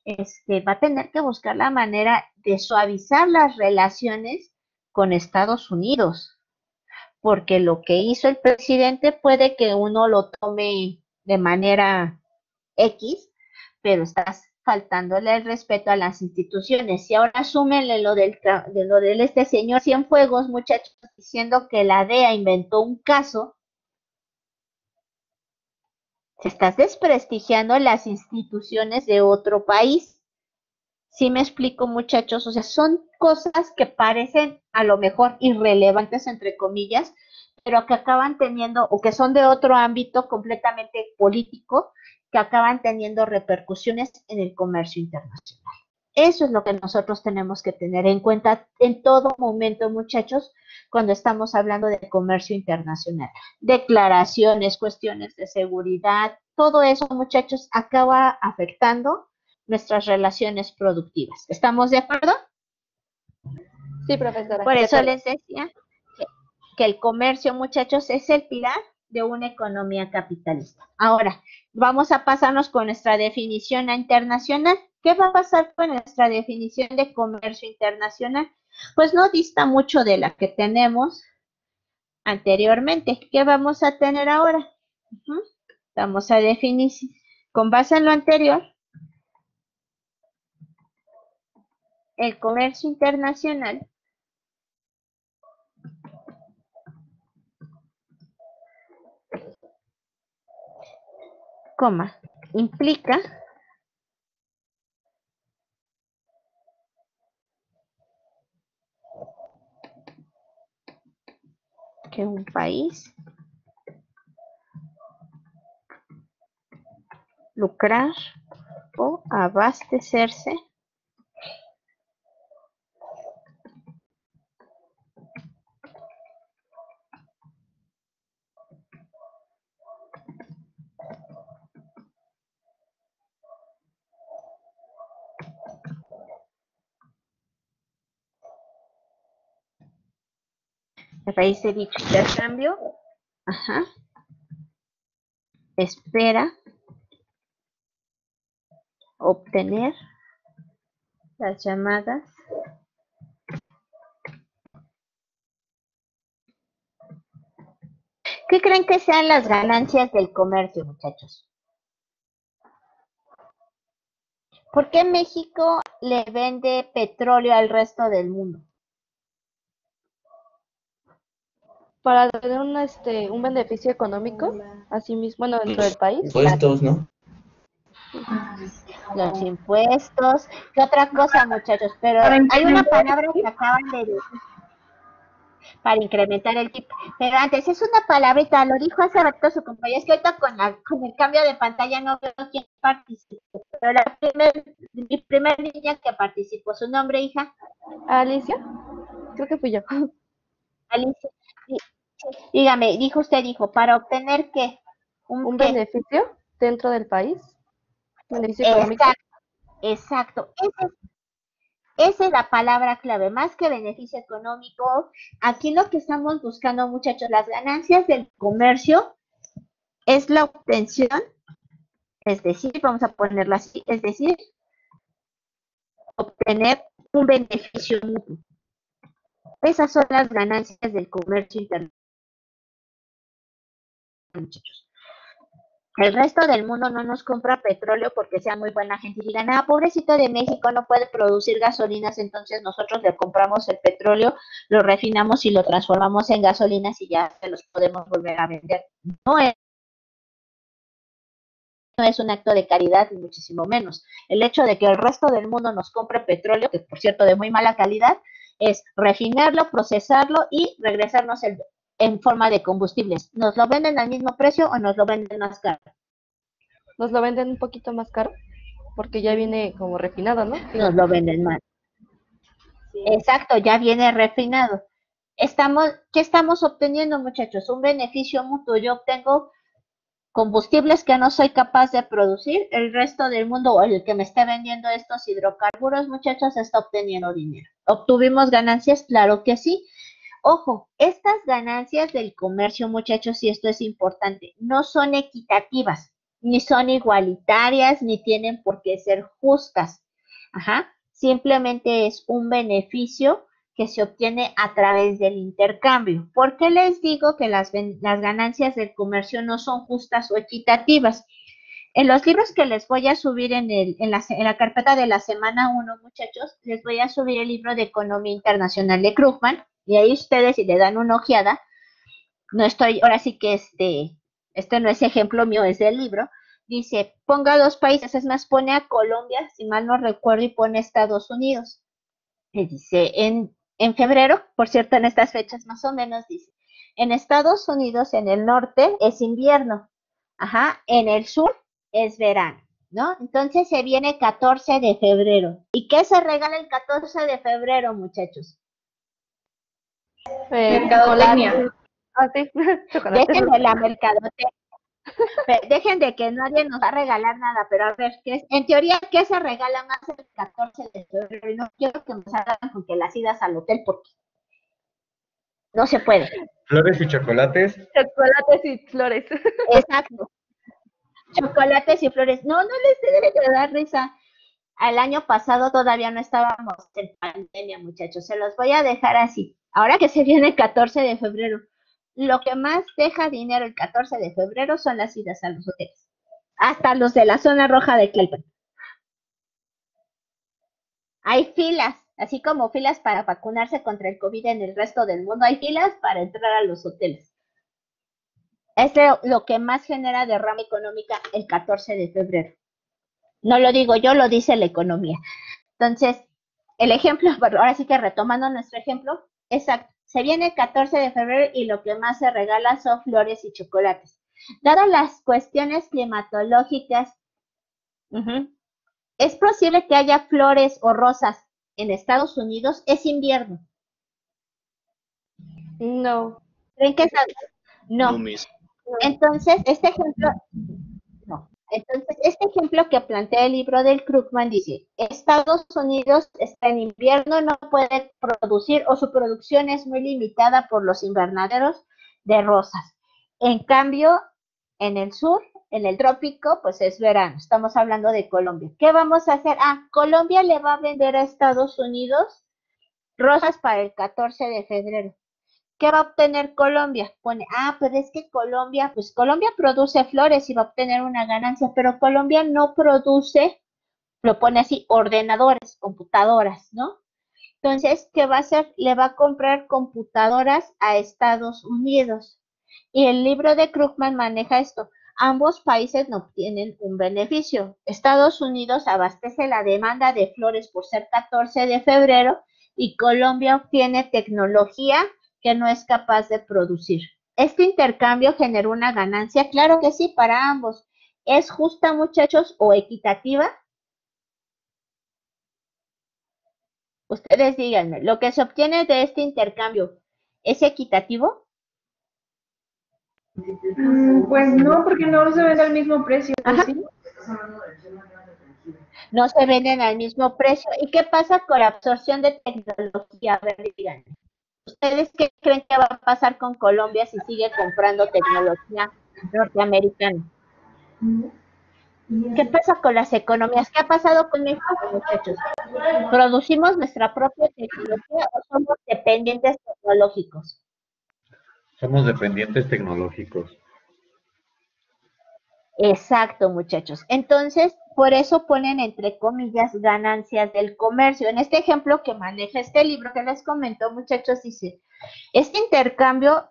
va a tener que buscar la manera de suavizar las relaciones con Estados Unidos, porque lo que hizo el presidente puede que uno lo tome de manera X, pero estás faltándole el respeto a las instituciones. Y ahora súmenle lo del este señor Cienfuegos, muchachos, diciendo que la DEA inventó un caso. Se estás desprestigiando las instituciones de otro país. ¿Sí me explico, muchachos? O sea, son cosas que parecen a lo mejor irrelevantes, entre comillas, pero que acaban teniendo, o que son de otro ámbito completamente político, que acaban teniendo repercusiones en el comercio internacional. Eso es lo que nosotros tenemos que tener en cuenta en todo momento, muchachos, cuando estamos hablando de comercio internacional. Declaraciones, cuestiones de seguridad, todo eso, muchachos, acaba afectando nuestras relaciones productivas. ¿Estamos de acuerdo? Sí, profesora. Por eso les decía que el comercio, muchachos, es el pilar de una economía capitalista. Ahora, vamos a pasarnos con nuestra definición internacional. ¿Qué va a pasar con nuestra definición de comercio internacional? Pues no dista mucho de la que tenemos anteriormente. ¿Qué vamos a tener ahora? Vamos a definir, con base en lo anterior, el comercio internacional implica que un país lucrar o abastecerse a raíz de dicho intercambio, espera obtener las llamadas ¿qué creen que sean las ganancias del comercio, muchachos? ¿Por qué México le vende petróleo al resto del mundo? Para tener un beneficio económico, así mismo, bueno, dentro del país. Impuestos, ¿no? Los impuestos. ¿Qué otra cosa, muchachos? Pero hay una palabra que acaban de decir. para incrementar el PIB. Pero antes es una palabrita, lo dijo hace rato su compañera, es que ahorita con el cambio de pantalla no veo quién participó, pero mi primer niña que participó, ¿su nombre, hija? Alicia, creo que fui yo. Alicia. Dígame, dijo, ¿para obtener qué? ¿Un qué? beneficio dentro del país? ¿Beneficio económico? Exacto. Esa es la palabra clave, más que beneficio económico. Aquí lo que estamos buscando, muchachos, las ganancias del comercio es la obtención, es decir, vamos a ponerlo así, es decir, obtener un beneficio mutuo. Esas son las ganancias del comercio internacional, muchachos. El resto del mundo no nos compra petróleo porque sea muy buena gente y digan, pobrecito de México no puede producir gasolinas, entonces nosotros le compramos el petróleo, lo refinamos y lo transformamos en gasolinas y ya se los podemos volver a vender. No es un acto de caridad y muchísimo menos. El hecho de que el resto del mundo nos compre petróleo, que por cierto de muy mala calidad, es refinarlo, procesarlo y regresarnos en forma de combustibles. ¿Nos lo venden al mismo precio o nos lo venden más caro? Nos lo venden un poquito más caro porque ya viene como refinado, ¿no? Nos lo venden más. Sí. Exacto, ya viene refinado. ¿Qué estamos obteniendo, muchachos? Un beneficio mutuo. Yo obtengo combustibles que no soy capaz de producir, el resto del mundo o el que me esté vendiendo estos hidrocarburos, muchachos, está obteniendo dinero. ¿Obtuvimos ganancias? Claro que sí. Ojo, estas ganancias del comercio, muchachos, y esto es importante, no son equitativas, ni son igualitarias, ni tienen por qué ser justas. Simplemente es un beneficio que se obtiene a través del intercambio. ¿Por qué les digo que las ganancias del comercio no son justas o equitativas? En los libros que les voy a subir en la carpeta de la semana 1, muchachos, les voy a subir el libro de Economía Internacional de Krugman, y ahí ustedes, si le dan una ojeada, ahora sí que este no es ejemplo mío, es del libro, dice, ponga 2 países, es más, pone a Colombia, si mal no recuerdo, y pone Estados Unidos. Y dice, en febrero, por cierto, en estas fechas más o menos, dice, en Estados Unidos, en el norte, es invierno, en el sur es verano, ¿no? Entonces se viene 14 de febrero. ¿Y qué se regala el 14 de febrero, muchachos? Mercadotecnia. Sí, dejen de la mercadotecnia. Dejen de que nadie nos va a regalar nada, pero a ver, en teoría, ¿qué se regala más el 14 de febrero? Y no quiero que nos hagan con que las idas al hotel porque no se puede. Flores y chocolates. Chocolates y flores. Exacto. Chocolates y flores. No les debe de dar risa. Al año pasado todavía no estábamos en pandemia, muchachos. Se los voy a dejar así. Ahora que se viene el 14 de febrero, lo que más deja dinero el 14 de febrero son las idas a los hoteles. Hasta los de la zona roja de Tlalpan. Hay filas, así como filas para vacunarse contra el COVID en el resto del mundo, hay filas para entrar a los hoteles. Es lo que más genera derrama económica el 14 de febrero. No lo digo yo, lo dice la economía. Entonces, el ejemplo, ahora sí que retomando nuestro ejemplo, exacto, se viene el 14 de febrero y lo que más se regala son flores y chocolates. Dadas las cuestiones climatológicas, ¿es posible que haya flores o rosas en Estados Unidos? Es invierno. No. ¿Creen que es algo? No. Entonces, este ejemplo que plantea el libro del Krugman dice, Estados Unidos está en invierno, no puede producir o su producción es muy limitada por los invernaderos de rosas. En cambio, en el sur, en el trópico, pues es verano. Estamos hablando de Colombia. ¿Qué vamos a hacer? Colombia le va a vender a Estados Unidos rosas para el 14 de febrero. ¿Qué va a obtener Colombia? Pone, pero es que Colombia produce flores y va a obtener una ganancia, pero Colombia no produce, lo pone así, ordenadores, computadoras, ¿no? Entonces, ¿qué va a hacer? Le va a comprar computadoras a Estados Unidos. Y el libro de Krugman maneja esto. Ambos países no obtienen un beneficio. Estados Unidos abastece la demanda de flores por ser 14 de febrero y Colombia obtiene tecnología que no es capaz de producir. ¿Este intercambio generó una ganancia? Claro que sí, para ambos. ¿Es justa, muchachos, o equitativa? Ustedes díganme, ¿lo que se obtiene de este intercambio es equitativo? Pues no, porque no se vende al mismo precio, Ajá. ¿sí? No se venden al mismo precio. ¿Y qué pasa con la absorción de tecnología? A ver, díganme. ¿Ustedes qué creen que va a pasar con Colombia si sigue comprando tecnología norteamericana? ¿Qué pasa con las economías? ¿Qué ha pasado con México, muchachos? ¿Producimos nuestra propia tecnología o somos dependientes tecnológicos? Somos dependientes tecnológicos. Exacto, muchachos. Entonces, por eso ponen entre comillas ganancias del comercio. En este ejemplo que maneja este libro que les comento, muchachos, dice, este intercambio,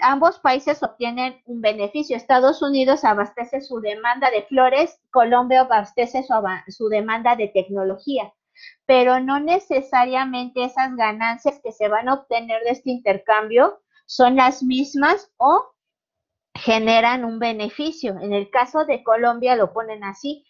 ambos países obtienen un beneficio. Estados Unidos abastece su demanda de flores, Colombia abastece su demanda de tecnología, pero no necesariamente esas ganancias que se van a obtener de este intercambio son las mismas o generan un beneficio. En el caso de Colombia lo ponen así.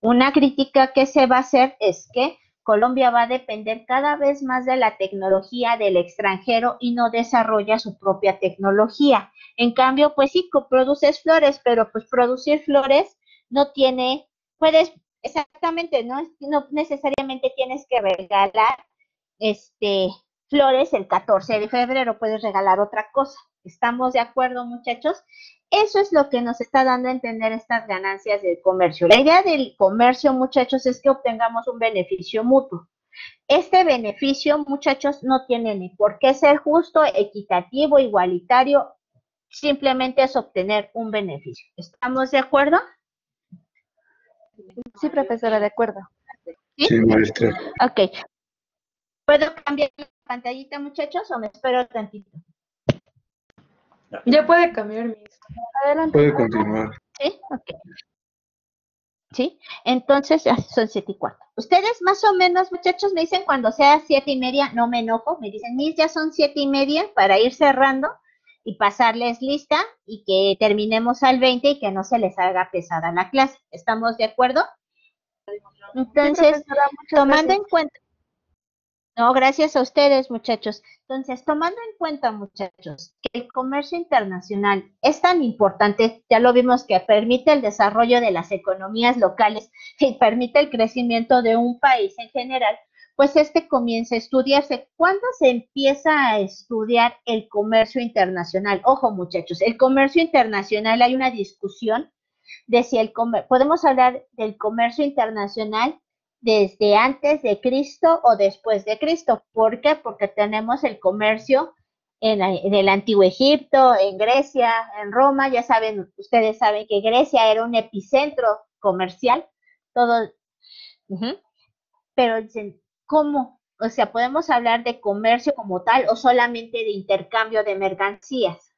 Una crítica que se va a hacer es que Colombia va a depender cada vez más de la tecnología del extranjero y no desarrolla su propia tecnología. En cambio, pues sí, produces flores, pero pues producir flores no tiene, puedes, exactamente, no necesariamente tienes que regalar este flores el 14 de febrero, puedes regalar otra cosa. ¿Estamos de acuerdo, muchachos? Eso es lo que nos está dando a entender estas ganancias del comercio. La idea del comercio, muchachos, es que obtengamos un beneficio mutuo. Este beneficio, muchachos, no tiene ni por qué ser justo, equitativo, igualitario, simplemente es obtener un beneficio. ¿Estamos de acuerdo? Sí, profesora, de acuerdo. Sí, Sí, maestra. ok. ¿Puedo cambiar la pantallita, muchachos, o me espero tantito? Ya puede cambiar mis. Adelante. Puede continuar. Sí, ok. ¿Sí? Entonces ya son 7:15. Ustedes más o menos, muchachos, me dicen cuando sea 7:30, no me enojo, me dicen, Miss, ya son 7:30 para ir cerrando y pasarles lista y que terminemos al 20 y que no se les haga pesada la clase. ¿Estamos de acuerdo? Sí, Entonces, profesora, muchas tomando gracias. en cuenta, no, gracias a ustedes, muchachos. Entonces, tomando en cuenta, muchachos, que el comercio internacional es tan importante, ya lo vimos que permite el desarrollo de las economías locales y permite el crecimiento de un país en general, pues este comienza a estudiarse. ¿Cuándo se empieza a estudiar el comercio internacional? Ojo, muchachos, el comercio internacional, hay una discusión de si podemos hablar del comercio internacional desde antes de Cristo o después de Cristo. ¿Por qué? Porque tenemos el comercio en el antiguo Egipto, en Grecia, en Roma. Ya saben, ustedes saben que Grecia era un epicentro comercial. Todo, pero dicen, ¿cómo? O sea, ¿podemos hablar de comercio como tal o solamente de intercambio de mercancías?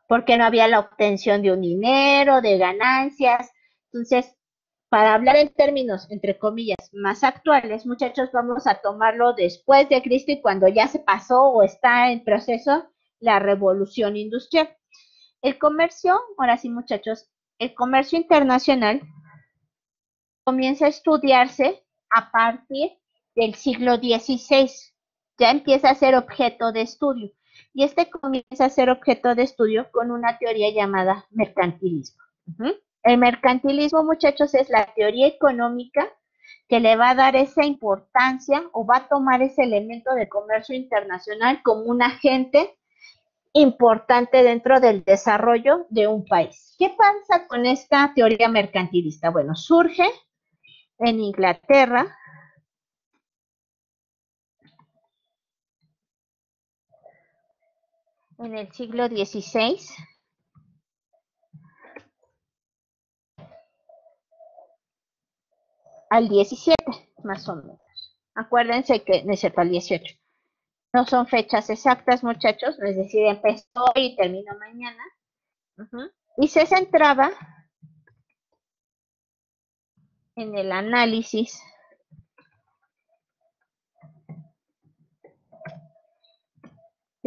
Porque no había la obtención de un dinero, de ganancias. Entonces, para hablar en términos, entre comillas, más actuales, muchachos, vamos a tomarlo después de Cristo y cuando ya se pasó o está en proceso la revolución industrial. El comercio, ahora sí, muchachos, el comercio internacional comienza a estudiarse a partir del siglo XVI. Ya empieza a ser objeto de estudio. Y este comienza a ser objeto de estudio con una teoría llamada mercantilismo. El mercantilismo, muchachos, es la teoría económica que le va a dar esa importancia o va a tomar ese elemento de comercio internacional como un agente importante dentro del desarrollo de un país. ¿Qué pasa con esta teoría mercantilista? Bueno, surge en Inglaterra en el siglo XVI al XVII, más o menos. Acuérdense que, no es cierto, al XVIII. No son fechas exactas, muchachos, es decir, empezó y terminó mañana. Y se centraba en el análisis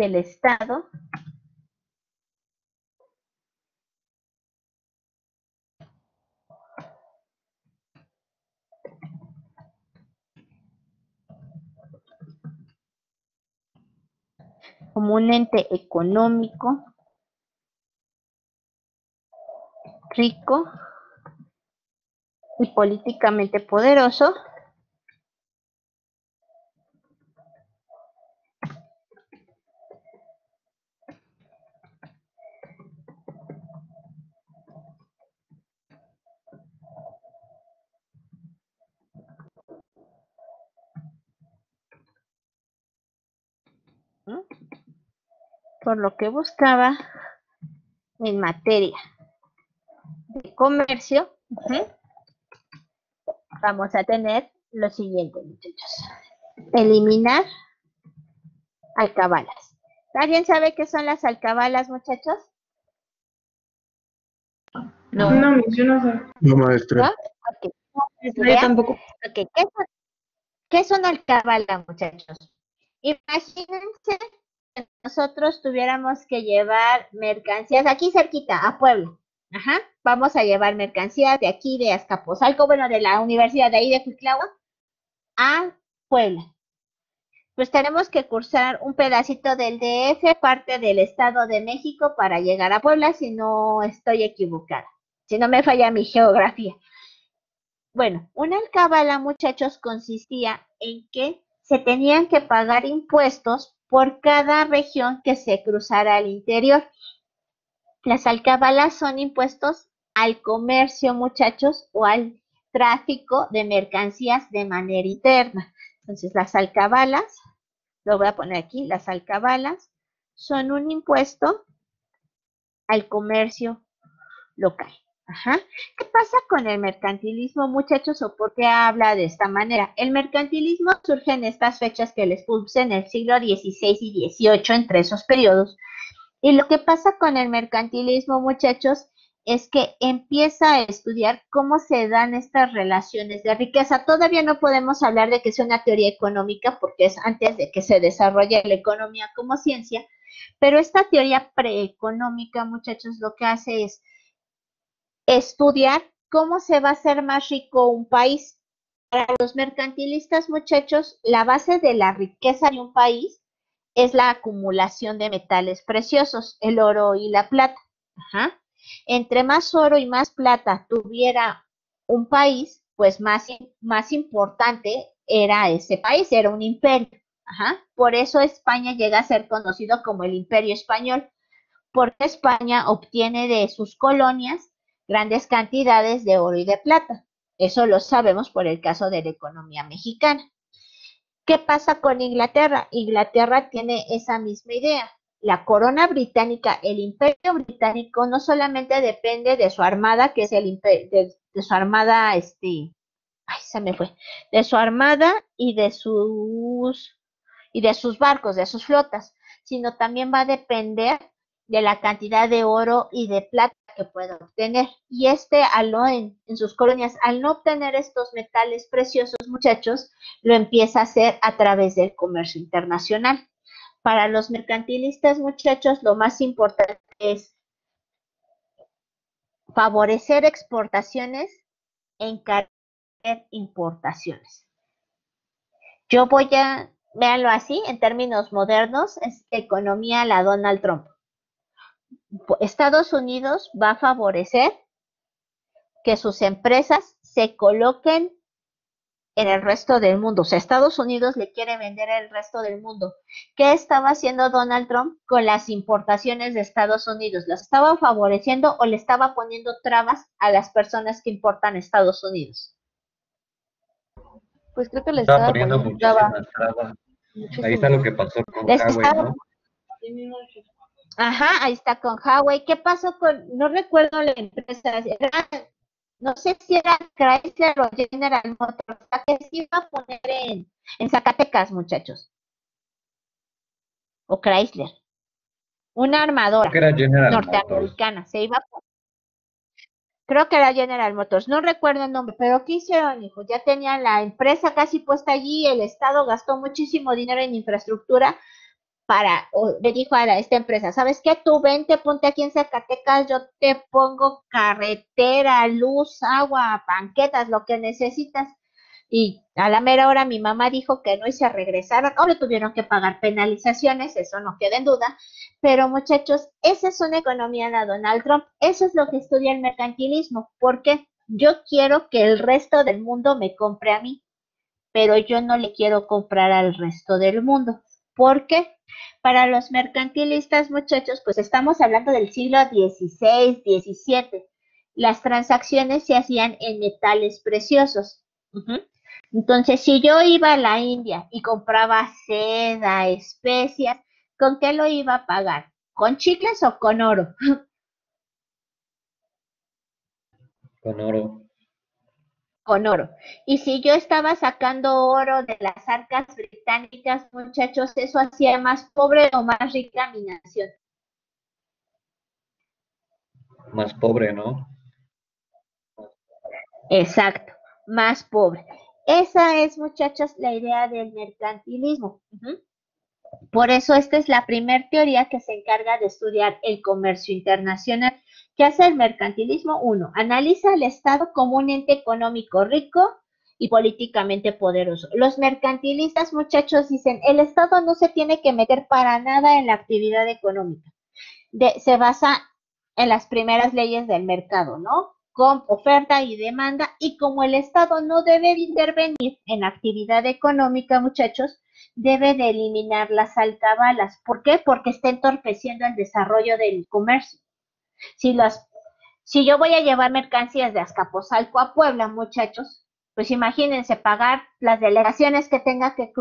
del Estado como un ente económico, rico y políticamente poderoso, ¿no? Por lo que buscaba en materia de comercio, vamos a tener lo siguiente, muchachos. Eliminar alcabalas. ¿Alguien sabe qué son las alcabalas, muchachos? No, yo no sé. No, maestra. ¿No? Ok. Yo tampoco. Ok, ¿qué son alcabalas, muchachos? Imagínense que nosotros tuviéramos que llevar mercancías aquí cerquita, a Puebla. Ajá, vamos a llevar mercancías de aquí, de Azcapotzalco, bueno, de la universidad de ahí de Cuitlahua, a Puebla. Pues tenemos que cursar un pedacito del DF, parte del Estado de México, para llegar a Puebla, si no estoy equivocada, si no me falla mi geografía. Bueno, una alcabala, muchachos, consistía en que se tenían que pagar impuestos por cada región que se cruzara al interior. Las alcabalas son impuestos al comercio, muchachos, o al tráfico de mercancías de manera interna. Entonces, las alcabalas, lo voy a poner aquí, las alcabalas son un impuesto al comercio local. Ajá. ¿Qué pasa con el mercantilismo, muchachos, o por qué habla de esta manera? El mercantilismo surge en estas fechas que les puse en el siglo XVI y XVIII, entre esos periodos. Y lo que pasa con el mercantilismo, muchachos, es que empieza a estudiar cómo se dan estas relaciones de riqueza. Todavía no podemos hablar de que sea una teoría económica porque es antes de que se desarrolle la economía como ciencia, pero esta teoría preeconómica, muchachos, lo que hace es estudiar cómo se va a hacer más rico un país. Para los mercantilistas, muchachos, la base de la riqueza de un país es la acumulación de metales preciosos, el oro y la plata. Ajá. Entre más oro y más plata tuviera un país, pues más importante era ese país, era un imperio. Ajá. Por eso España llega a ser conocido como el Imperio Español, porque España obtiene de sus colonias grandes cantidades de oro y de plata. Eso lo sabemos por el caso de la economía mexicana. ¿Qué pasa con Inglaterra? Inglaterra tiene esa misma idea. La corona británica, el imperio británico, no solamente depende de su armada, que es de su armada, se me fue, de su armada y de sus barcos, de sus flotas, sino también va a depender de la cantidad de oro y de plata que pueda obtener. Y en sus colonias, al no obtener estos metales preciosos, muchachos, lo empieza a hacer a través del comercio internacional. Para los mercantilistas, muchachos, lo más importante es favorecer exportaciones, encarecer importaciones. Yo véanlo así, en términos modernos, es economía la Donald Trump. Estados Unidos va a favorecer que sus empresas se coloquen en el resto del mundo. O sea, Estados Unidos le quiere vender al resto del mundo. ¿Qué estaba haciendo Donald Trump con las importaciones de Estados Unidos? ¿Las estaba favoreciendo o le estaba poniendo trabas a las personas que importan a Estados Unidos? Pues creo que le Estaba estaba poniendo poniendo traba. muchísimas trabas. Ahí está lo que pasó con Les Huawei, estaba- ¿no? Ajá, ahí está con Huawei. ¿Qué pasó no recuerdo la empresa, no sé si era Chrysler o General Motors, la que se iba a poner en Zacatecas, muchachos? O Chrysler. Una armadora Creo que era General Motors. norteamericana. Creo que era General Motors. No recuerdo el nombre, pero ¿qué hicieron, hijo? Ya tenían la empresa casi puesta allí, el Estado gastó muchísimo dinero en infraestructura le dijo a esta empresa, ¿sabes qué? Tú vente, ponte aquí en Zacatecas, yo te pongo carretera, luz, agua, banquetas, lo que necesitas. Y a la mera hora mi mamá dijo que no y se regresaron. Ahora tuvieron que pagar penalizaciones, eso no queda en duda. Pero muchachos, esa es una economía de Donald Trump. Eso es lo que estudia el mercantilismo. Porque yo quiero que el resto del mundo me compre a mí, pero yo no le quiero comprar al resto del mundo. ¿Por qué? Para los mercantilistas, muchachos, pues estamos hablando del siglo XVI, XVII. Las transacciones se hacían en metales preciosos. Entonces, si yo iba a la India y compraba seda, especias, ¿con qué lo iba a pagar? ¿Con chicles o con oro? Con oro. Con oro. Y si yo estaba sacando oro de las arcas británicas, muchachos, ¿eso hacía más pobre o más rica mi nación? Más pobre, ¿no? Exacto, más pobre. Esa es, muchachos, la idea del mercantilismo. Por eso esta es la primera teoría que se encarga de estudiar el comercio internacional. ¿Qué hace el mercantilismo? Uno, analiza al Estado como un ente económico rico y políticamente poderoso. Los mercantilistas, muchachos, dicen, el Estado no se tiene que meter para nada en la actividad económica. Se basa en las primeras leyes del mercado, ¿no? Con oferta y demanda, y como el Estado no debe de intervenir en la actividad económica, muchachos, debe de eliminar las alcabalas. ¿Por qué? Porque está entorpeciendo el desarrollo del comercio. Si yo voy a llevar mercancías de Azcapotzalco a Puebla, muchachos, pues imagínense pagar las delegaciones que tenga que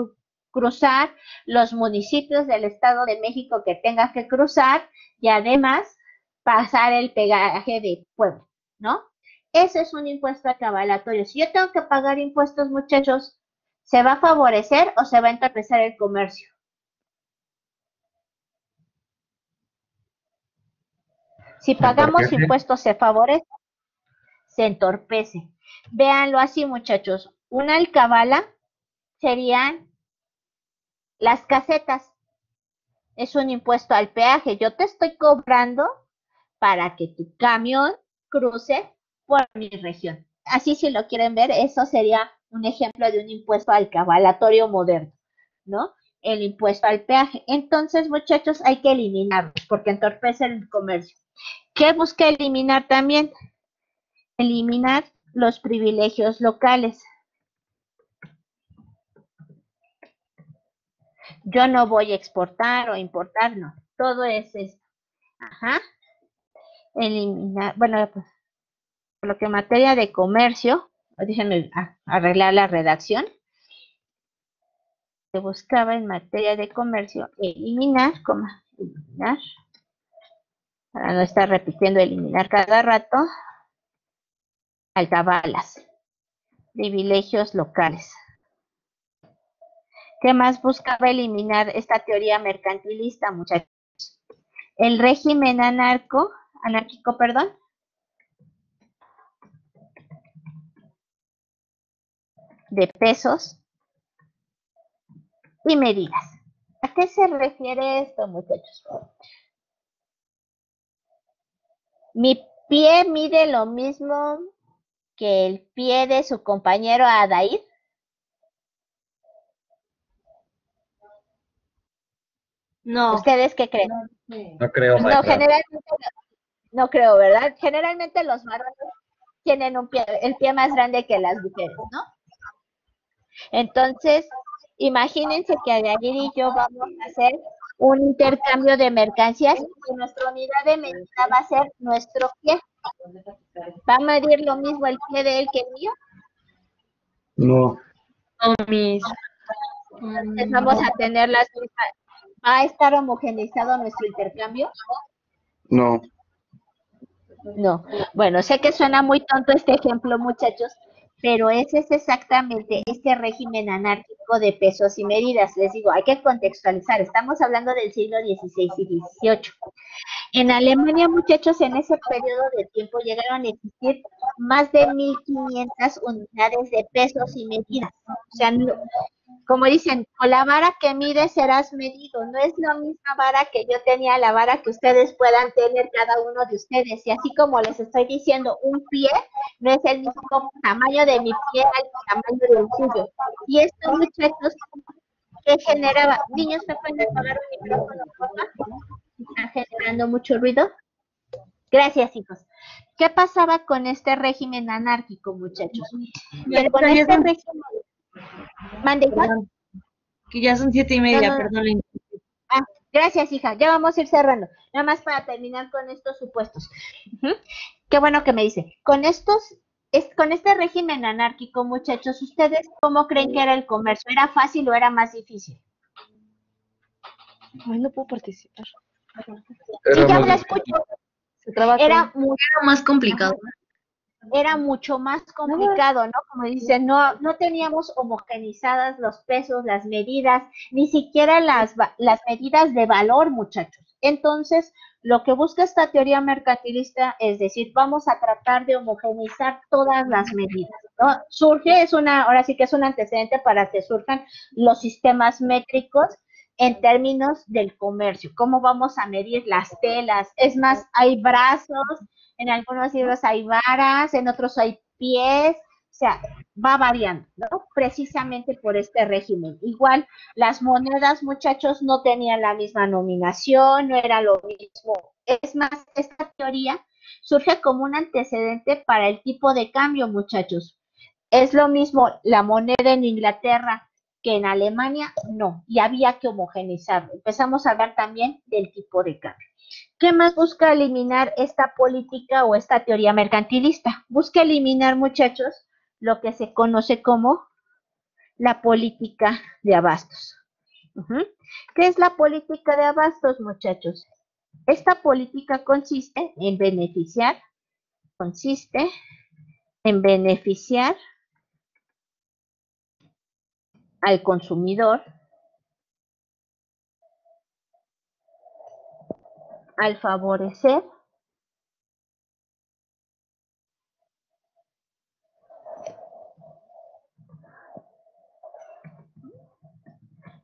cruzar, los municipios del Estado de México que tenga que cruzar y además pasar el peaje de Puebla, ¿no? Ese es un impuesto acabalatorio. Si yo tengo que pagar impuestos, muchachos, ¿se va a favorecer o se va a entorpecer el comercio? Si pagamos impuestos, ¿se favorece? Se entorpece. Véanlo así, muchachos. Una alcabala serían las casetas. Es un impuesto al peaje. Yo te estoy cobrando para que tu camión cruce por mi región. Así, si lo quieren ver, eso sería un ejemplo de un impuesto alcabalatorio moderno, ¿no? El impuesto al peaje. Entonces, muchachos, hay que eliminarlos porque entorpece el comercio. ¿Qué busca eliminar también? Eliminar los privilegios locales. Yo no voy a exportar o importar, no. Todo es esto. Ajá. Eliminar, bueno, pues, por lo que en materia de comercio, déjenme arreglar la redacción. Se buscaba en materia de comercio eliminar, para no estar repitiendo eliminar cada rato, alcabalas, privilegios locales. ¿Qué más buscaba eliminar esta teoría mercantilista, muchachos? El régimen anárquico, de pesos y medidas. ¿A qué se refiere esto, muchachos? Mi pie mide lo mismo que el pie de su compañero Adair. No. ¿Ustedes qué creen? No creo, No, maestra. generalmente no creo, ¿verdad? Generalmente los varones tienen el pie más grande que las mujeres, ¿no? Entonces, imagínense que Adair y yo vamos a hacer un intercambio de mercancías y nuestra unidad de medida va a ser nuestro pie. ¿Va a medir lo mismo el pie de él que el mío? No, Entonces vamos a tener las mismas. ¿Va a estar homogeneizado nuestro intercambio? no. No. Bueno, sé que suena muy tonto este ejemplo, muchachos, pero ese es exactamente este régimen anárquico de pesos y medidas. Les digo, hay que contextualizar. Estamos hablando del siglo XVI y XVIII. En Alemania, muchachos, en ese periodo de tiempo llegaron a existir más de 1.500 unidades de pesos y medidas. O sea, como dicen, con la vara que mides serás medido. No es la misma vara que yo tenía, la vara que ustedes puedan tener cada uno de ustedes. Y así como les estoy diciendo, un pie no es el mismo tamaño de mi pie al tamaño del suyo. Y esto, muchachos, ¿qué generaba? Niños, ¿me pueden apagar un micrófono, por favor? ¿Están generando mucho ruido? Gracias, hijos. ¿Qué pasaba con este régimen anárquico, muchachos? Que con este régimen... Mande, hija. Perdón, que ya son 7:30, perdón. Ah, gracias, hija. Ya vamos a ir cerrando. Nada más para terminar con estos supuestos. Qué bueno que me dice. Con este régimen anárquico, muchachos, ¿ustedes cómo creen que era el comercio? ¿Era fácil o era más difícil? Ay, no puedo participar. Sí, ya la escucho. Era más complicado. Era mucho más complicado, ¿no? Como dicen, no teníamos homogenizadas los pesos, las medidas, ni siquiera las medidas de valor, muchachos. Entonces, lo que busca esta teoría mercantilista es decir, vamos a tratar de homogeneizar todas las medidas, ¿no? Ahora sí que es un antecedente para que surjan los sistemas métricos en términos del comercio. ¿Cómo vamos a medir las telas? Es más, hay brazos, en algunos libros hay varas, en otros hay pies, o sea, va variando, ¿no? Precisamente por este régimen. Igual, las monedas, muchachos, no tenían la misma nominación, no era lo mismo. Es más, esta teoría surge como un antecedente para el tipo de cambio, muchachos. ¿Es lo mismo la moneda en Inglaterra que en Alemania? No, y había que homogeneizarlo. Empezamos a hablar también del tipo de cambio. ¿Qué más busca eliminar esta política o esta teoría mercantilista? Busca eliminar, muchachos, lo que se conoce como la política de abastos. ¿Qué es la política de abastos, muchachos? Esta política consiste en beneficiar al consumidor al favorecer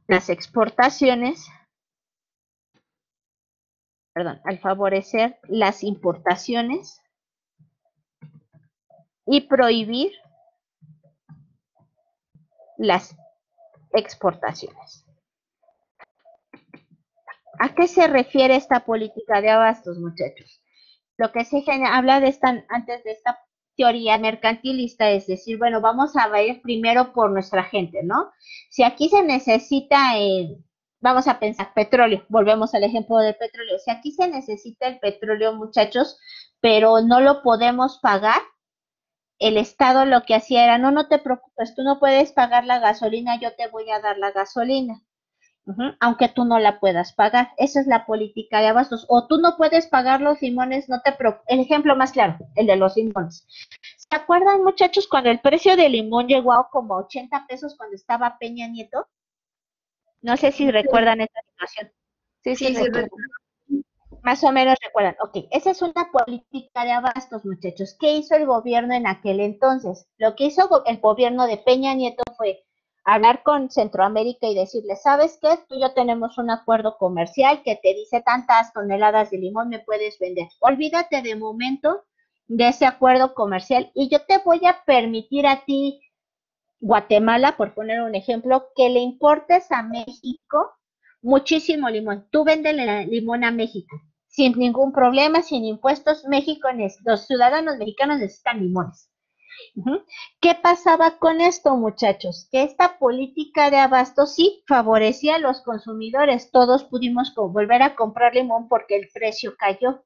las exportaciones, al favorecer las importaciones y prohibir las exportaciones. ¿A qué se refiere esta política de abastos, muchachos? Lo que se habla antes de esta teoría mercantilista es decir, bueno, vamos a ver primero por nuestra gente, ¿no? Si aquí se necesita, vamos a pensar petróleo, volvemos al ejemplo del petróleo, si aquí se necesita el petróleo, muchachos, pero no lo podemos pagar, el Estado lo que hacía era, no te preocupes, tú no puedes pagar la gasolina, yo te voy a dar la gasolina. Aunque tú no la puedas pagar. Esa es la política de abastos. O tú no puedes pagar los limones, no te preocupes. El ejemplo más claro, el de los limones. ¿Se acuerdan, muchachos, cuando el precio del limón llegó a como 80 pesos cuando estaba Peña Nieto? No sé si recuerdan esta situación. Sí, recuerdo. Más o menos recuerdan. Ok, esa es una política de abastos, muchachos. ¿Qué hizo el gobierno en aquel entonces? Lo que hizo el gobierno de Peña Nieto fue hablar con Centroamérica y decirle, ¿sabes qué? Tú y yo tenemos un acuerdo comercial que te dice tantas toneladas de limón me puedes vender. Olvídate de momento de ese acuerdo comercial y yo te voy a permitir a ti, Guatemala, por poner un ejemplo, que le importes a México muchísimo limón. Tú véndele limón a México sin ningún problema, sin impuestos. México, los ciudadanos mexicanos necesitan limones. ¿Qué pasaba con esto, muchachos? Que esta política de abasto sí favorecía a los consumidores. Todos pudimos volver a comprar limón porque el precio cayó.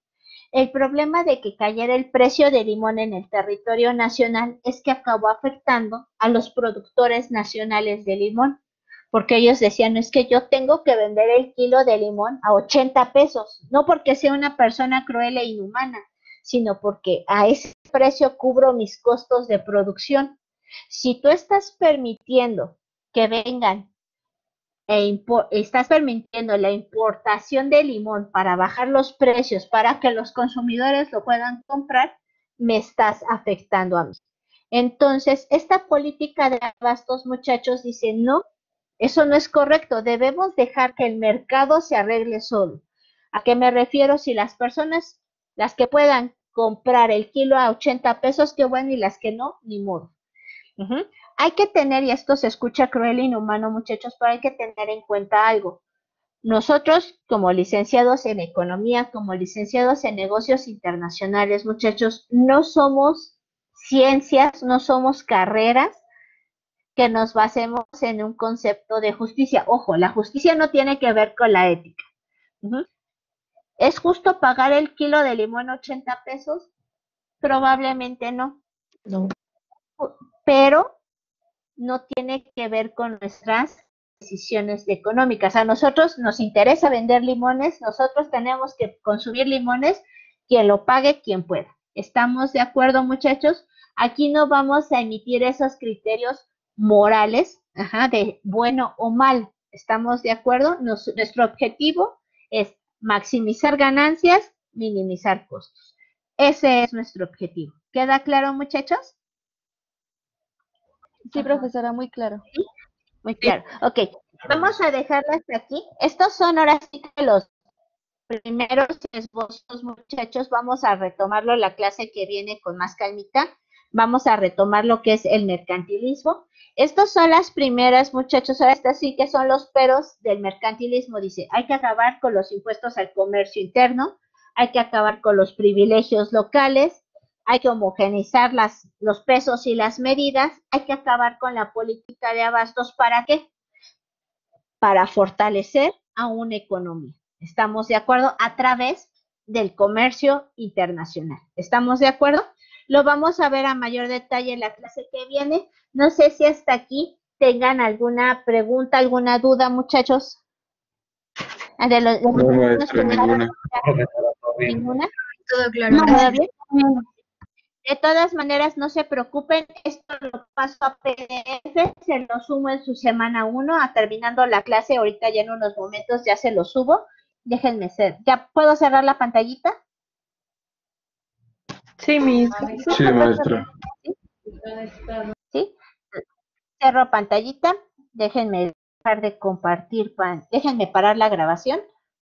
El problema de que cayera el precio de limón en el territorio nacional es que acabó afectando a los productores nacionales de limón, porque ellos decían, es que yo tengo que vender el kilo de limón a 80 pesos, no porque sea una persona cruel e inhumana, sino porque a ese precio cubro mis costos de producción. Si tú estás permitiendo que vengan estás permitiendo la importación de limón para bajar los precios, para que los consumidores lo puedan comprar, me estás afectando a mí. Entonces, esta política de abastos, muchachos, dice, no, eso no es correcto, debemos dejar que el mercado se arregle solo. ¿A qué me refiero? Si las personas, las que puedan comprar el kilo a 80 pesos, qué bueno, y las que no, ni modo. Hay que tener, y esto se escucha cruel e inhumano, muchachos, pero hay que tener en cuenta algo. Nosotros, como licenciados en economía, como licenciados en negocios internacionales, muchachos, no somos ciencias, no somos carreras que nos basemos en un concepto de justicia. Ojo, la justicia no tiene que ver con la ética. ¿Es justo pagar el kilo de limón 80 pesos? Probablemente no. No. Pero no tiene que ver con nuestras decisiones económicas. A nosotros nos interesa vender limones, nosotros tenemos que consumir limones, quien lo pague, quien pueda. ¿Estamos de acuerdo, muchachos? Aquí no vamos a emitir esos criterios morales, de bueno o mal. ¿Estamos de acuerdo? Nuestro objetivo es maximizar ganancias, minimizar costos. Ese es nuestro objetivo. ¿Queda claro, muchachos? Sí, profesora, muy claro. ¿Sí? Muy claro. Ok, vamos a dejarlas aquí. Estos son ahora sí que los primeros esbozos, muchachos. Vamos a retomarlo la clase que viene con más calmita. Vamos a retomar lo que es el mercantilismo. Estos son las primeras, muchachos. Ahora estas sí que son los peros del mercantilismo. Dice, hay que acabar con los impuestos al comercio interno, hay que acabar con los privilegios locales, hay que homogeneizar los pesos y las medidas, hay que acabar con la política de abastos. ¿Para qué? Para fortalecer a una economía. ¿Estamos de acuerdo? A través del comercio internacional. ¿Estamos de acuerdo? Lo vamos a ver a mayor detalle en la clase que viene. No sé si hasta aquí tengan alguna pregunta, alguna duda, muchachos. No, maestra, ninguna. ¿Ninguna? Todo claro. ¿Todo bien? De todas maneras, no se preocupen, esto lo paso a PDF, se lo sumo en su semana 1, terminando la clase, ahorita ya en unos momentos ya se lo subo. Déjenme ser. ¿Ya puedo cerrar la pantallita? Sí, mis. Sí, maestra. ¿Sí? Cerro pantallita, déjenme dejar de compartir, déjenme parar la grabación.